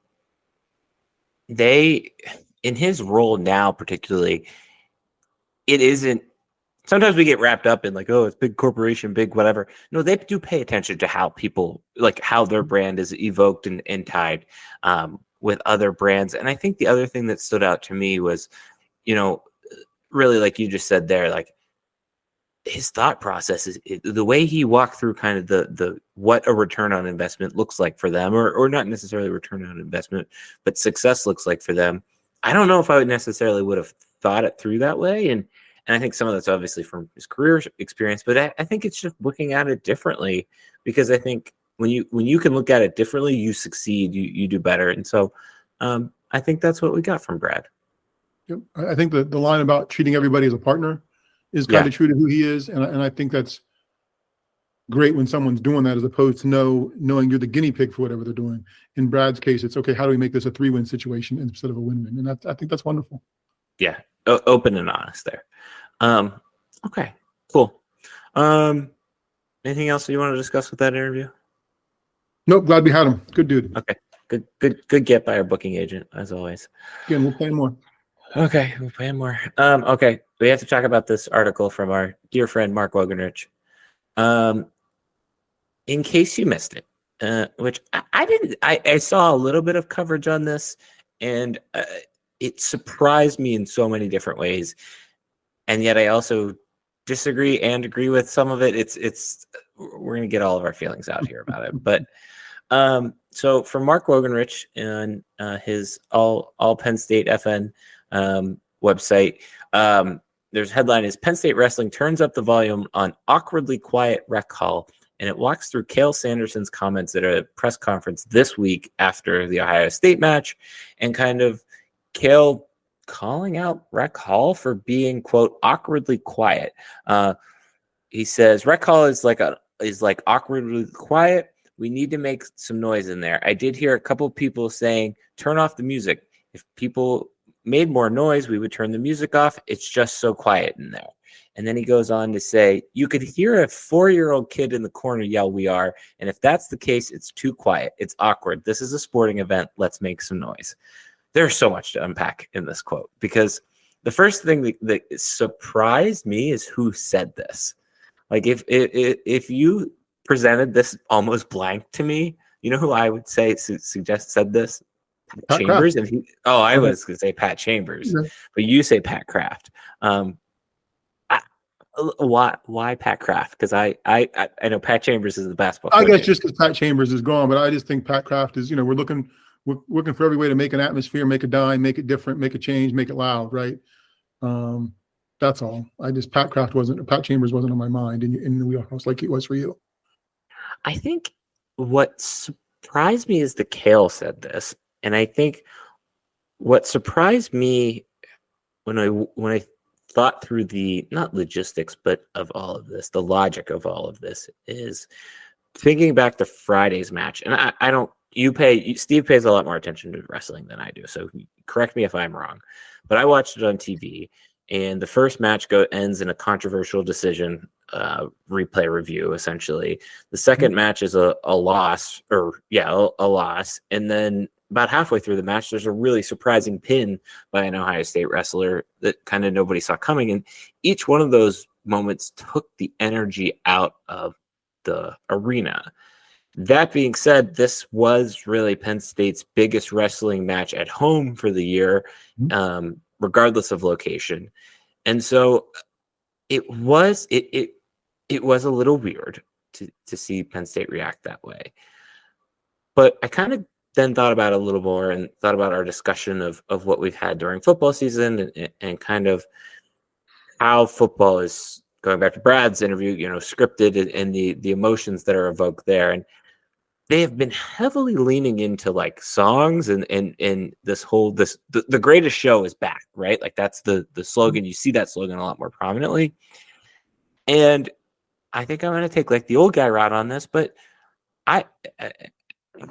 they, in his role now particularly, it isn't, sometimes we get wrapped up in like, oh, it's big corporation, big whatever. No, they do pay attention to how people, like how their brand is evoked and tied with other brands. And I think the other thing that stood out to me was, really like you just said there, like his thought process is the way he walked through kind of the what a return on investment looks like for them, or not necessarily return on investment, but success looks like for them. I don't know if I would have thought it through that way. And I think some of that's obviously from his career experience, but I think it's just looking at it differently, because I think when you can look at it differently, you succeed, you do better. And so I think that's what we got from Brad. Yep. I think the line about treating everybody as a partner is kind of true to who he is. And I think that's great when someone's doing that, as opposed to knowing you're the guinea pig for whatever they're doing. In Brad's case, it's okay, how do we make this a 3-win situation instead of a win-win? And I think that's wonderful. Yeah. Open and honest there. Okay, cool. Anything else you want to discuss with that interview? Nope. Glad we had him. Good dude. Okay. Good get by our booking agent, as always. Again, we'll play more. Okay, we'll play more. Okay, we have to talk about this article from our dear friend Mark Wogenrich. In case you missed it, which I didn't, I saw a little bit of coverage on this, and it surprised me in so many different ways. And yet I also disagree and agree with some of it. We're going to get all of our feelings out here about it. But so from Mark Wogenrich and his all Penn State FN website, there's a headline is Penn State Wrestling turns up the volume on awkwardly quiet rec hall. And it walks through Cael Sanderson's comments at a press conference this week after the Ohio State match, and kind of Cael calling out Rec Hall for being, quote, awkwardly quiet. He says Rec Hall is like awkwardly quiet. We need to make some noise in there. I did hear a couple of people saying, turn off the music. If people made more noise, we would turn the music off. It's just so quiet in there. And then he goes on to say, you could hear a 4-year-old kid in the corner yell, we are. And if that's the case, it's too quiet. It's awkward. This is a sporting event. Let's make some noise. There's so much to unpack in this quote, because the first thing that surprised me is who said this. Like if you presented this almost blank to me, you know who I would say said this? Pat Chambers. And I was going to say Pat Chambers, but you say Pat Kraft. Why Pat Kraft? Because I know Pat Chambers is the basketball coach. I guess just because Pat Chambers is gone, but I just think Pat Kraft is, we're looking for every way to make an atmosphere, make a dime, make it different, make a change, make it loud, right? That's all. Pat Chambers wasn't on my mind in the wheelhouse like it was for you. I think what surprised me is the Cael said this, and I think what surprised me when I thought through the not logistics but of all of this, the logic of all of this, is thinking back to Friday's match. And I don't. Steve pays a lot more attention to wrestling than I do, so correct me if I'm wrong. But I watched it on TV, and the first match ends in a controversial decision, replay review, essentially. The second match is a loss, a loss. And then about halfway through the match, there's a really surprising pin by an Ohio State wrestler that kind of nobody saw coming. And each one of those moments took the energy out of the arena. That being said, this was really Penn State's biggest wrestling match at home for the year, regardless of location. And so it was a little weird to see Penn State react that way. But I kind of then thought about it a little more and thought about our discussion of what we've had during football season and kind of how football is, going back to Brad's interview, scripted and the emotions that are evoked there. And they have been heavily leaning into like songs and the greatest show is back, right? Like that's the slogan. You see that slogan a lot more prominently. And I think I'm going to take like the old guy route on this, but I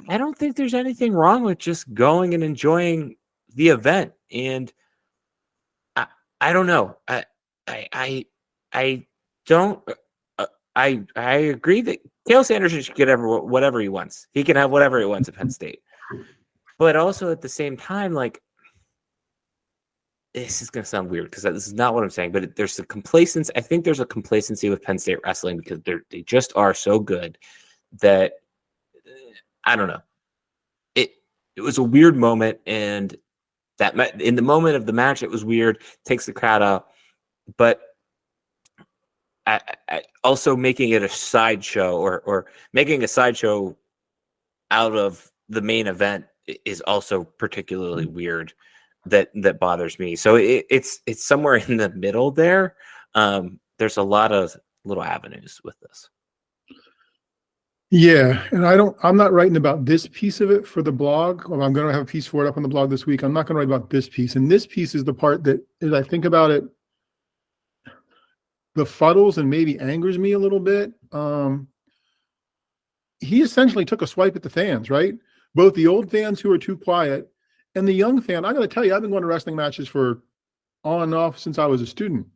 don't think there's anything wrong with just going and enjoying the event. And I don't know. I agree that Cael Sanderson should get whatever he wants. He can have whatever he wants at Penn State. But also at the same time, like, this is going to sound weird because this is not what I'm saying, but there's a complacency. I think there's a complacency with Penn State wrestling because they just are so good that I don't know. It was a weird moment, and that in the moment of the match, it was weird. Takes the crowd out, but I also making it a sideshow or making a sideshow out of the main event is also particularly weird. That bothers me. So it's somewhere in the middle there. There's a lot of little avenues with this. Yeah, and I'm not writing about this piece of it for the blog. Well, I'm going to have a piece for it up on the blog this week. I'm not going to write about this piece. And this piece is the part that, as I think about it, befuddles and maybe angers me a little bit. He essentially took a swipe at the fans, right? Both the old fans who are too quiet and the young fan. I got to tell you, I've been going to wrestling matches for on and off since I was a student.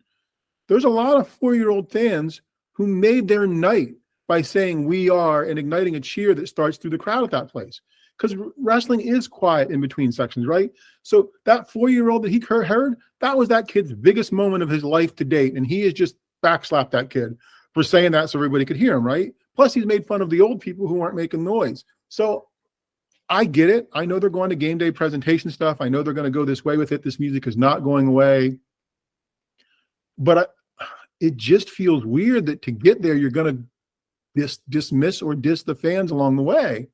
There's a lot of 4-year-old fans who made their night by saying "we are" and igniting a cheer that starts through the crowd at that place. Because wrestling is quiet in between sections, right? So that 4-year-old that he heard, that was that kid's biggest moment of his life to date. And he has just backslapped that kid for saying that so everybody could hear him, right? Plus, he's made fun of the old people who aren't making noise. So I get it. I know they're going to game day presentation stuff. I know they're going to go this way with it. This music is not going away. But it just feels weird that to get there, you're going to dismiss or diss the fans along the way.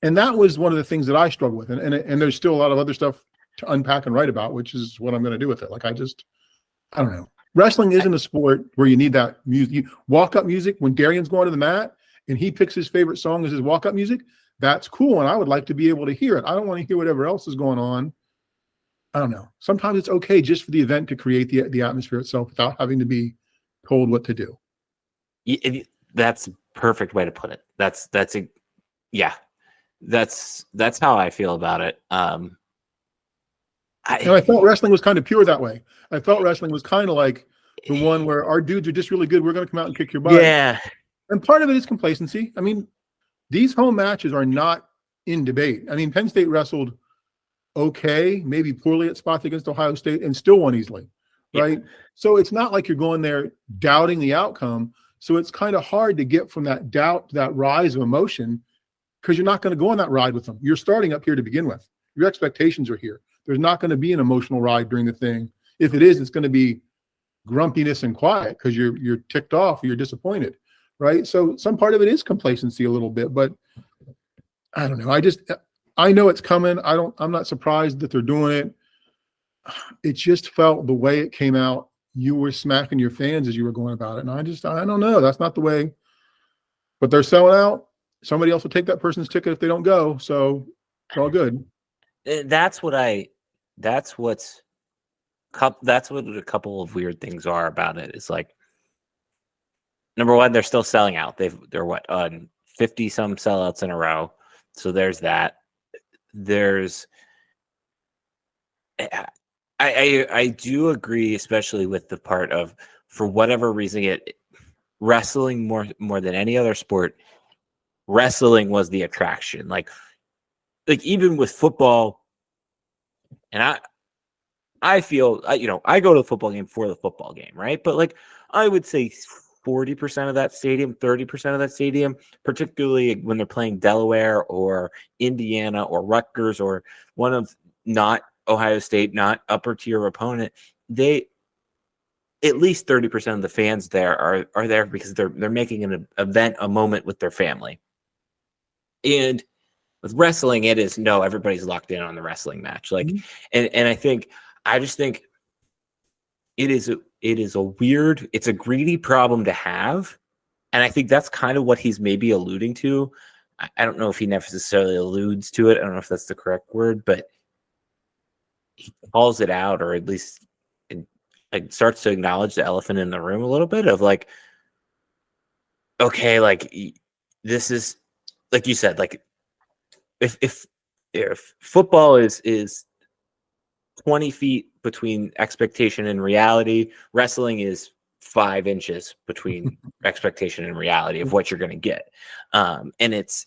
And that was one of the things that I struggle with. And there's still a lot of other stuff to unpack and write about, which is what I'm going to do with it. Like, I don't know. Wrestling isn't a sport where you need that music. Walk-up music, when Darian's going to the mat and he picks his favorite song as his walk-up music, that's cool. And I would like to be able to hear it. I don't want to hear whatever else is going on. I don't know. Sometimes it's okay just for the event to create the atmosphere itself without having to be told what to do. That's a perfect way to put it. That's how I feel about it. I felt wrestling was kind of pure that way. I felt wrestling was kind of like the one where our dudes are just really good. We're going to come out and kick your butt. Yeah. And part of it is complacency. I mean, these home matches are not in debate. I mean, Penn State wrestled okay, maybe poorly at spots against Ohio State and still won easily, right? Yeah. So it's not like you're going there doubting the outcome. So it's kind of hard to get from that doubt to that rise of emotion, because you're not going to go on that ride with them. You're starting up here to begin with. Your expectations are here. There's not going to be an emotional ride during the thing. If it is, it's going to be grumpiness and quiet because you're ticked off or you're disappointed, right? So some part of it is complacency a little bit, but I don't know. I know it's coming. I'm not surprised that they're doing it. It just felt the way it came out, you were smacking your fans as you were going about it. And I don't know. That's not the way. But they're selling out. Somebody else will take that person's ticket if they don't go. So it's all good. That's what a couple of weird things are about it. It's like, number one, they're still selling out. They're what, 50 some sellouts in a row. So there's that. I do agree, especially with the part of, for whatever reason, wrestling more than any other sport, wrestling was the attraction. Like even with football, and I feel, I go to the football game for the football game, right? But like, I would say 40% of that stadium, 30% of that stadium, particularly when they're playing Delaware or Indiana or Rutgers or one of not Ohio State, not upper tier opponent, at least 30% of the fans there are there because they're making an event, a moment with their family. And with wrestling, it is everybody's locked in on the wrestling match. Like, and I just think it is a weird, it's a greedy problem to have. And I think that's kind of what he's maybe alluding to. I don't know if he necessarily alludes to it. I don't know if that's the correct word, but he calls it out, or at least it starts to acknowledge the elephant in the room a little bit of like, okay, like this is, like you said, like if football is 20 feet between expectation and reality, wrestling is 5 inches between expectation and reality of what you're going to get. And it's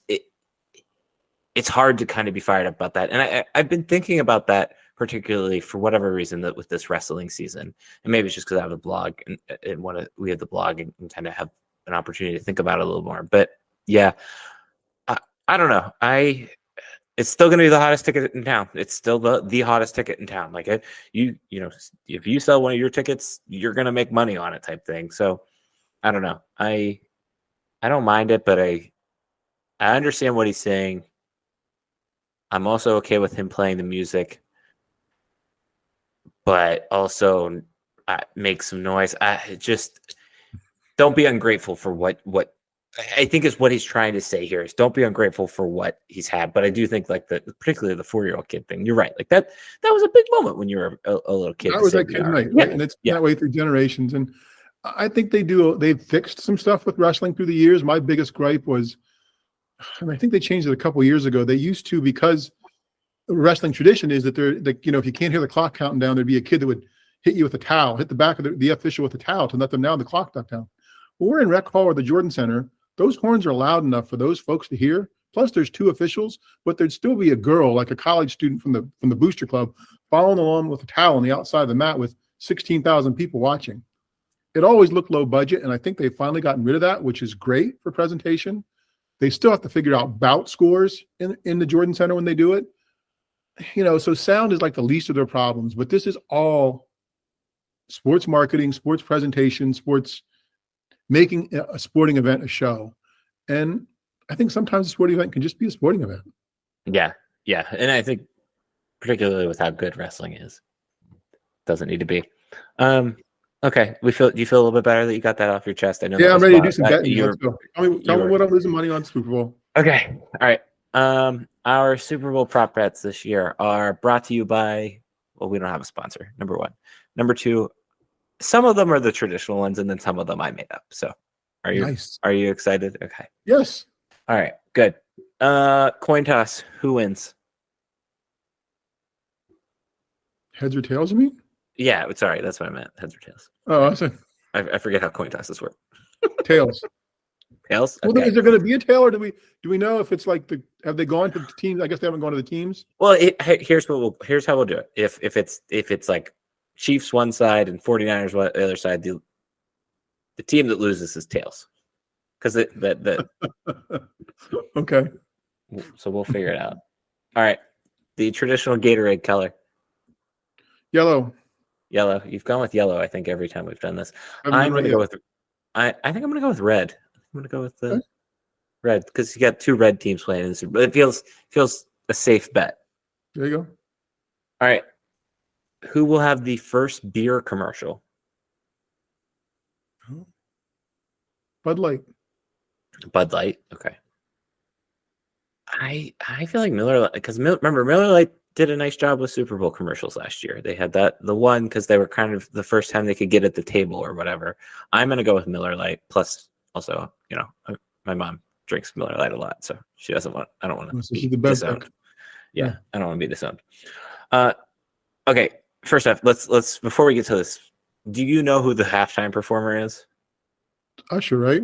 hard to kind of be fired up about that. And I've been thinking about that, particularly for whatever reason, that with this wrestling season, and maybe it's just because I have a blog and we have the blog and kind of have an opportunity to think about it a little more. But yeah, I don't know. It's still going to be the hottest ticket in town. It's still the hottest ticket in town. Like if you sell one of your tickets, you're going to make money on it, type thing. So I don't know. I don't mind it, but I understand what he's saying. I'm also okay with him playing the music, but also make some noise. Just don't be ungrateful for what I think is what he's trying to say here is don't be ungrateful for what he's had. But I do think like particularly the 4-year-old kid thing, you're right. Like that was a big moment when you were a little kid. That was that kid, right? Yeah. And it's that way through generations. And I think they've fixed some stuff with wrestling through the years. My biggest gripe was, and I think they changed it a couple of years ago. They used to, because wrestling tradition is that if you can't hear the clock counting down, there'd be a kid that would hit you with a towel, hit the back of the official with a towel to let them know the clock got down. Well, we're in Rec Hall or the Jordan Center. Those horns are loud enough for those folks to hear. Plus, there's 2 officials, but there'd still be a girl, like a college student from the booster club, following along with a towel on the outside of the mat with 16,000 people watching. It always looked low budget, and I think they've finally gotten rid of that, which is great for presentation. They still have to figure out bout scores in the Jordan Center when they do it. So sound is like the least of their problems, but this is all sports marketing, sports presentation, sports making a sporting event a show. And I think sometimes a sporting event can just be a sporting event. Yeah. Yeah. And I think particularly with how good wrestling is, doesn't need to be. Okay. Do you feel a little bit better that you got that off your chest? I know. Yeah, I'm ready to do some betting. Let's go. Tell me what I'm losing money on Super Bowl. Okay. All right. Our Super Bowl prop bets this year are brought to you by, well, we don't have a sponsor, number one. Number two, some of them are the traditional ones, and then some of them I made up. So are you excited? Okay. Yes. All right, good. Coin toss. Who wins? Heads or tails, you mean? Yeah, sorry, that's what I meant. Heads or tails. Oh, I said I forget how coin tosses work. tails. Tails? Okay. Well, is there going to be a tail, or do we know if it's like have they gone to the teams? I guess they haven't gone to the teams. Well, here's how we'll do it. If it's like Chiefs one side and 49ers the other side, the team that loses is tails. Because okay. So we'll figure it out. All right. The traditional Gatorade color. Yellow. You've gone with yellow, I think, every time we've done this. I'm going to go with I think I'm going to go with red. I'm going to go with the red because you got two red teams playing in this. But it feels a safe bet. There you go. All right. Who will have the first beer commercial? Bud Light. Bud Light. Okay. I feel like Miller, because remember Miller Lite did a nice job with Super Bowl commercials last year. They had the one because they were kind of the first time they could get at the table or whatever. I'm going to go with Miller Lite. Plus, also, my mom drinks Miller Lite a lot, so she doesn't want. I don't want to be disowned. Yeah, I don't want to be disowned. Okay. First off, let's before we get to this, do you know who the halftime performer is? Usher, right?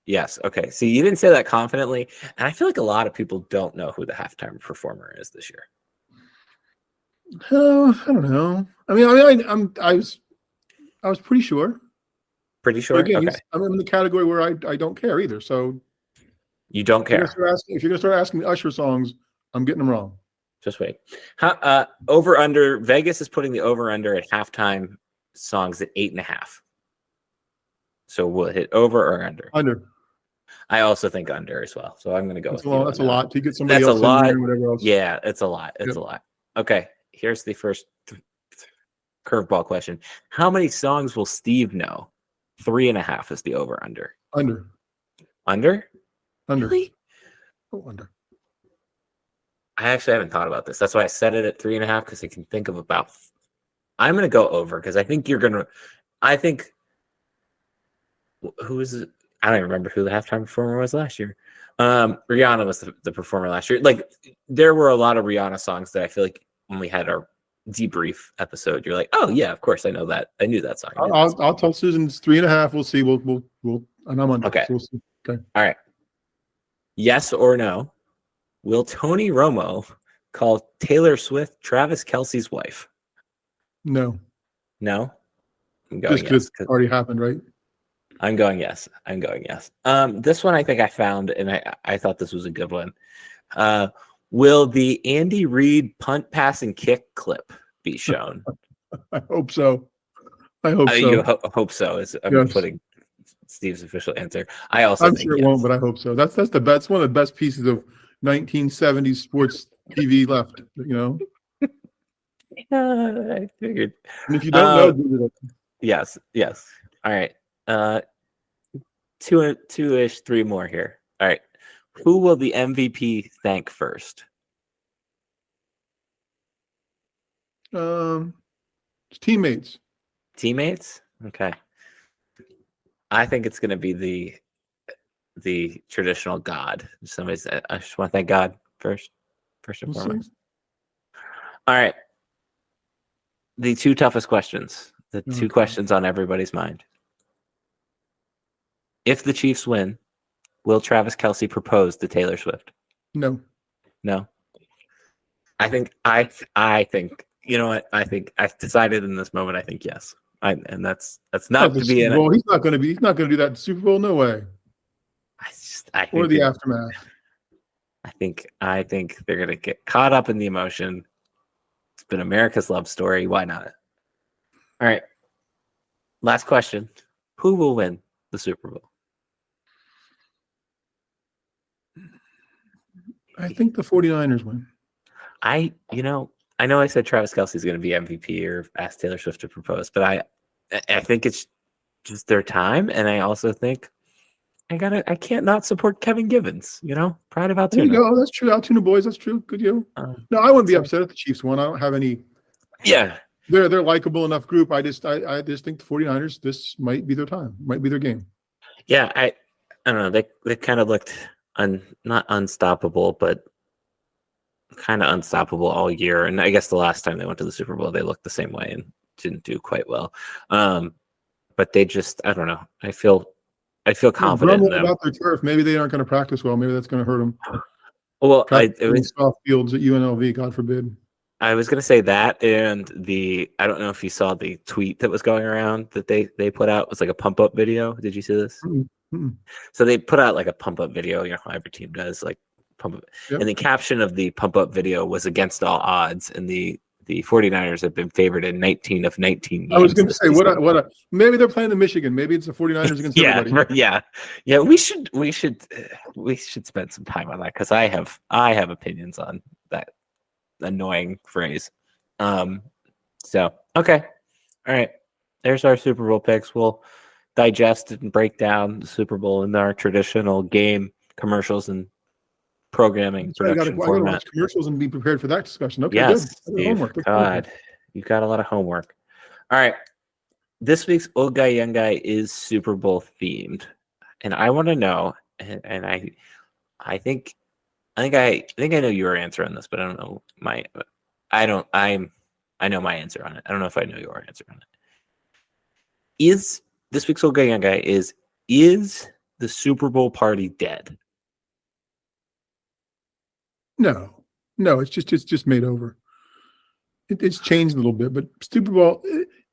Yes. Okay. See, you didn't say that confidently, and I feel like a lot of people don't know who the halftime performer is this year. I don't know. I was pretty sure. Pretty sure. Again, okay. I'm in the category where I don't care either. So you don't care. If you're gonna start asking me Usher songs, I'm getting them wrong. Just wait. Over under. Vegas is putting the over under at halftime songs at 8.5. So we'll hit over or under. Under. I also think under as well. So I'm going to go with that's a lot to get somebody else in there and whatever else. Yeah, it's a lot. It's a lot. Okay, here's the first curveball question. How many songs will Steve know? 3.5 is the over under. Under. Under? Really? Oh, under. I actually haven't thought about this. That's why I set it at 3.5 because I can think of about. I'm going to go over because I think you're going to. I think. Who is it? I don't even remember who the halftime performer was last year. Rihanna was the performer last year. Like there were a lot of Rihanna songs that I feel like when we had our debrief episode, you're like, oh yeah, of course I know that. I knew that song. I'll tell Susan it's 3.5. We'll see. We'll and I'm under. Okay. So we'll see. Okay. All right. Yes or no? Will Tony Romo call Taylor Swift Travis Kelce's wife? No. No. I'm going just because it already happened, right? I'm going yes. This one I think I found, and I thought this was a good one. Will the Andy Reid punt, pass, and kick clip be shown? I hope so. You hope so. I'm putting Steve's official answer. I'm sure it won't, but I hope so. That's the best. One of the best pieces of 1970s sports TV left. I figured. And if you don't know, Google it. Yes. All right. Two-ish, three more here. All right. Who will the MVP thank first? Teammates. Teammates? Okay. I think it's going to be the traditional God. Somebody said, I just want to thank God first and foremost. All right. The two toughest questions. The two questions on everybody's mind. If the Chiefs win, will Travis Kelce propose to Taylor Swift? No. I think you know what? I think I've decided in this moment. I think yes. And that's not to be. He's not going to do that in the Super Bowl. No way. I Or think the aftermath. I think they're gonna get caught up in the emotion. It's been America's love story. Why not? All right. Last question. Who will win the Super Bowl? I think the 49ers win. I know I said Travis Kelce's going to be MVP or ask Taylor Swift to propose, but I think it's just their time, and I also think I can't not support Kevin Givens. Pride of There you Altoona. go. That's true. Altoona boys. That's true. Good you. No, I wouldn't be upset if the Chiefs won. I don't have any. Yeah, they're likable enough group. I just think the 49ers. This might be their time. Might be their game. Yeah, I don't know. They kind of looked not unstoppable, but kind of unstoppable all year. And I guess the last time they went to the Super Bowl, they looked the same way and didn't do quite well. But they just, I don't know. I feel confident in them. About their turf. Maybe they aren't going to practice well. Maybe that's going to hurt them. Well, it was soft fields at UNLV. God forbid. I was going to say that, and I don't know if you saw the tweet that was going around that they put out. It was like a pump up video. Did you see this? Mm-hmm. So they put out like a pump up video. How every team does, like pump up. Yep. And the caption of the pump up video was against all odds, and the 49ers have been favored in 19 of 19 games. I was going to say, maybe they're playing the Michigan. Maybe it's the 49ers against everybody. Yeah. We should spend some time on that because I have opinions on that annoying phrase. So okay, all right. There's our Super Bowl picks. We'll digest and break down the Super Bowl in our traditional game commercials and programming production format. I gotta watch commercials and be prepared for that discussion. Okay, yes, good. Homework. God, you've got a lot of homework. All right, this week's Old Guy Young Guy is Super Bowl themed, and I want to know, and I think I know your answer on this, but I don't know I know my answer on it. I don't know if I know your answer on it. Is this week's Old Guy Young Guy is the Super Bowl party dead? No, it's just made over. It's changed a little bit, but Super Bowl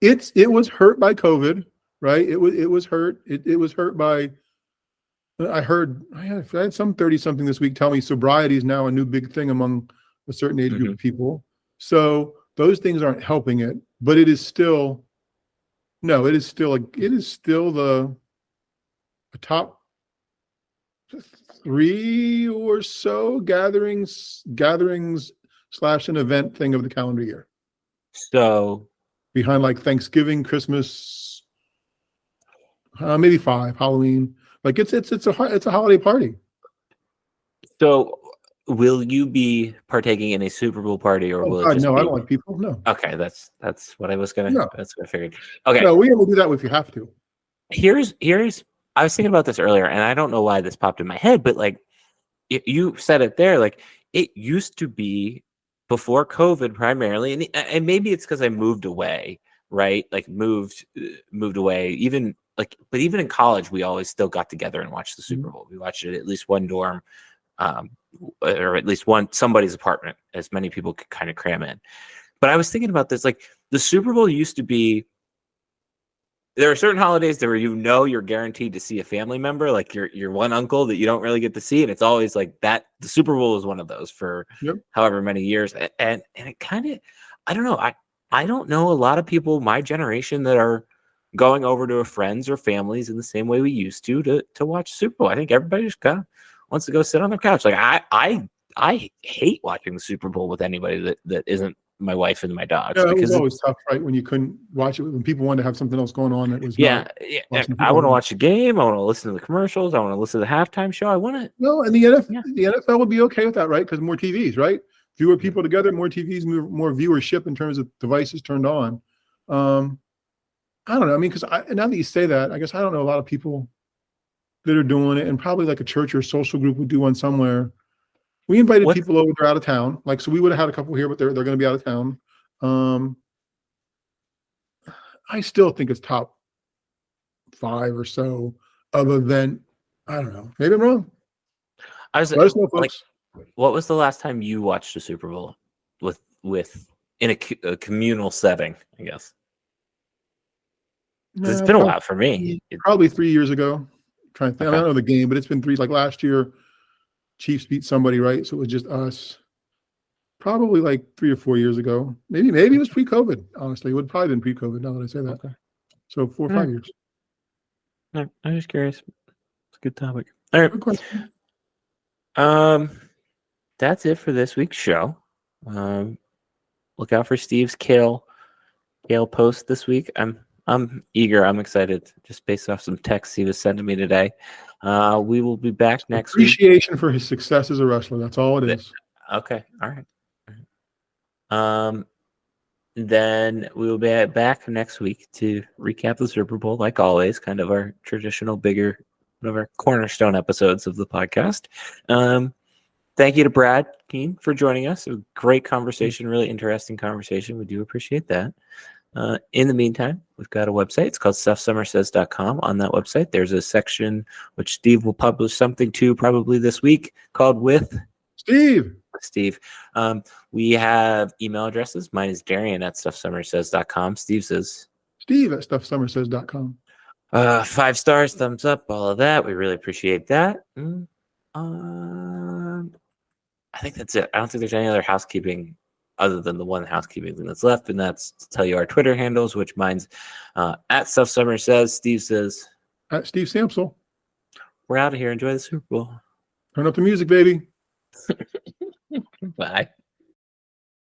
it was hurt by COVID, right? It was hurt. It was hurt by. I had some 30-something this week tell me sobriety is now a new big thing among a certain age group of people. So those things aren't helping it, but it is still. No, it is still the top 3 or so gatherings / an event thing of the calendar year. So behind like Thanksgiving, Christmas, maybe 5, Halloween. Like it's a holiday party. So will you be partaking in a Super Bowl party, or will it just no? be... I don't like people. No. Okay, that's what I was gonna. No. That's what I figured. Okay. No, we only do that if you have to. Here's. I was thinking about this earlier, and I don't know why this popped in my head, but like you said it there, like it used to be before COVID primarily, and maybe it's because I moved away, right? Like moved away. Even in college, we always still got together and watched the Super Bowl. We watched it at least one dorm. Or at least somebody's apartment, as many people could kind of cram in. But I was thinking about this, like the Super Bowl used to be, there are certain holidays where you're guaranteed to see a family member, like your one uncle that you don't really get to see. And it's always like that. The Super Bowl is one of those for however many years. And it kind of, I don't know. I don't know a lot of people my generation that are going over to a friends or families in the same way we used to watch Super Bowl. I think everybody just kind of wants to go sit on their couch. Like I hate watching the Super Bowl with anybody that isn't my wife and my dogs. Yeah, because it was always tough, right? When you couldn't watch it, when people wanted to have something else going on that was I want to watch the game. I want to listen to the commercials. I want to listen to the halftime show. I want to. No, and the NFL would be okay with that, right? Because more TVs, right? Fewer people together, more TVs, more viewership in terms of devices turned on. I don't know. I mean, because now that you say that, I guess I don't know a lot of people that are doing it, and probably like a church or social group would do one somewhere. We invited people over, they're out of town. Like, so we would have had a couple here, but they're going to be out of town. I still think it's top 5 or so of event. I don't know. Maybe I'm wrong. Let us know, folks. What was the last time you watched a Super Bowl with in a communal setting, I guess? It's been a while for me. Probably 3 years ago. trying to think. I don't know the game, but it's been 3. Like last year, Chiefs beat somebody, right? So it was just us. Probably like 3 or 4 years ago. Maybe it was pre-COVID. Honestly, it would probably been pre-COVID. Now that I say that, so 4 or 5 years. No, I'm just curious. It's a good topic. All right. Good question. That's it for this week's show. Look out for Steve's Cael post this week. I'm eager. I'm excited. Just based off some texts he was sending me today. We will be back next week. Appreciation for his success as a wrestler. That's all it is. Okay. All right. Then we will be back next week to recap the Super Bowl, like always, kind of our traditional one of our cornerstone episodes of the podcast. Thank you to Brad Keene for joining us. A great conversation, really interesting conversation. We do appreciate that. In the meantime, we've got a website. It's called StuffSummerSays.com. On that website, there's a section which Steve will publish something to probably this week called With Steve. We have email addresses. Mine is Darian at StuffSummerSays.com. Steve's is Steve at StuffSummerSays.com. 5 stars, thumbs up, all of that. We really appreciate that. I think that's it. I don't think there's any other housekeeping other than the one housekeeping thing that's left, and that's to tell you our Twitter handles, which mine's at StuffSummerSays. Steve says At Steve Samsel. We're out of here. Enjoy the Super Bowl. Turn up the music, baby. Bye.